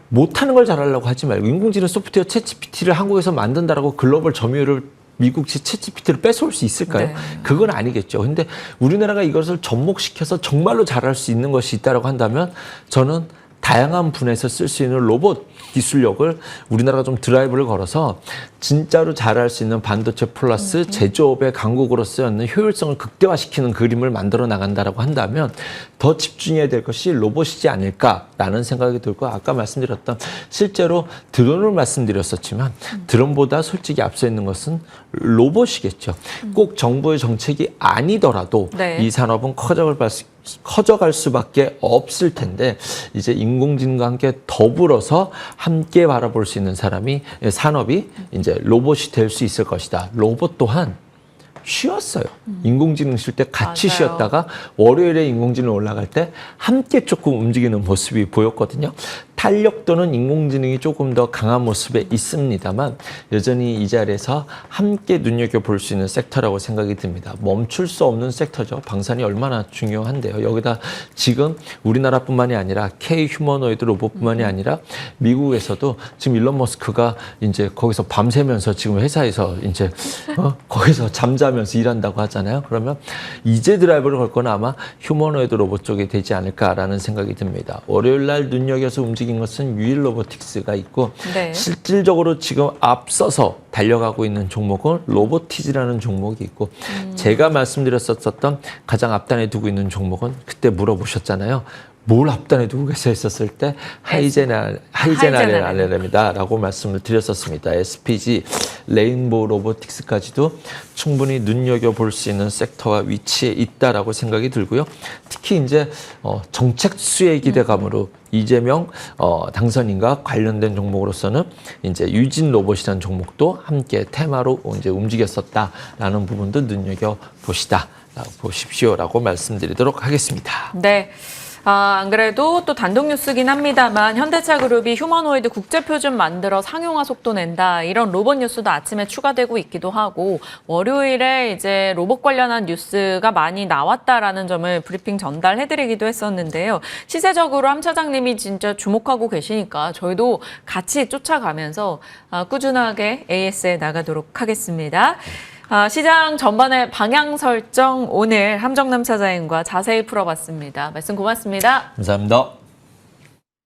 못하는 걸 잘하려고 하지 말고 인공지능 소프트웨어 챗GPT를 한국에서 만든다라고 글로벌 점유율을 미국 챗GPT를 뺏어올 수 있을까요? 그건 아니겠죠. 근데 우리나라가 이것을 접목시켜서 정말로 잘할 수 있는 것이 있다고 한다면 저는 다양한 분야에서 쓸 수 있는 로봇 기술력을 우리나라가 좀 드라이브를 걸어서 진짜로 잘할 수 있는 반도체 플러스 제조업의 강국으로서 있는 효율성을 극대화시키는 그림을 만들어 나간다라고 한다면 더 집중해야 될 것이 로봇이지 않을까라는 생각이 들고, 아까 말씀드렸던 실제로 드론을 말씀드렸었지만 드론보다 솔직히 앞서 있는 것은 로봇이겠죠. 꼭 정부의 정책이 아니더라도 이 산업은 커져갈 커져갈 수밖에 없을 텐데 이제 인공지능과 함께 더불어서 함께 바라볼 수 있는 산업이 이제 로봇이 될 수 있을 것이다. 로봇 또한 쉬었어요. 인공지능 쉴 때 같이 맞아요. 쉬었다가 월요일에 인공지능 올라갈 때 함께 조금 움직이는 모습이 보였거든요. 탄력도는 인공지능이 조금 더 강한 모습에 있습니다만 여전히 이 자리에서 함께 눈여겨볼 수 있는 섹터라고 생각이 듭니다. 멈출 수 없는 섹터죠. 방산이 얼마나 중요한데요. 여기다 지금 우리나라뿐만이 아니라 K 휴머노이드 로봇뿐만이 아니라 미국에서도 지금 일론 머스크가 이제 거기서 밤새면서 지금 회사에서 이제 거기서 잠자면서 일한다고 하잖아요. 그러면 이제 드라이버를 걸 건 아마 휴머노이드 로봇 쪽이 되지 않을까라는 생각이 듭니다. 월요일 날 눈여겨서 움직인 것은 유일 로보틱스가 있고 네. 실질적으로 지금 앞서서 달려가고 있는 종목은 로보티즈라는 종목이 있고 제가 말씀드렸었던 가장 앞단에 두고 있는 종목은 그때 물어보셨잖아요. 뭘 앞단에 두고 계세요 했었을 때 하이제나레입니다 라고 말씀을 드렸었습니다. SPG, 레인보우 로보틱스까지도 충분히 눈여겨볼 수 있는 섹터와 위치에 있다라고 생각이 들고요. 특히 이제 정책 수혜 기대감으로 이재명 당선인과 관련된 종목으로서는 이제 유진 로봇이라는 종목도 함께 테마로 이제 움직였었다라는 부분도 눈여겨 보십시오라고 말씀드리도록 하겠습니다. 네. 안 그래도 또 단독 뉴스긴 합니다만 현대차 그룹이 휴머노이드 국제표준 만들어 상용화 속도 낸다. 이런 로봇 뉴스도 아침에 추가되고 있기도 하고 월요일에 이제 로봇 관련한 뉴스가 많이 나왔다라는 점을 브리핑 전달해드리기도 했었는데요. 시세적으로 함 차장님이 진짜 주목하고 계시니까 저희도 같이 쫓아가면서 꾸준하게 AS에 나가도록 하겠습니다. 시장 전반의 방향 설정 오늘 함정남 차장님과 자세히 풀어봤습니다. 말씀 고맙습니다. 감사합니다.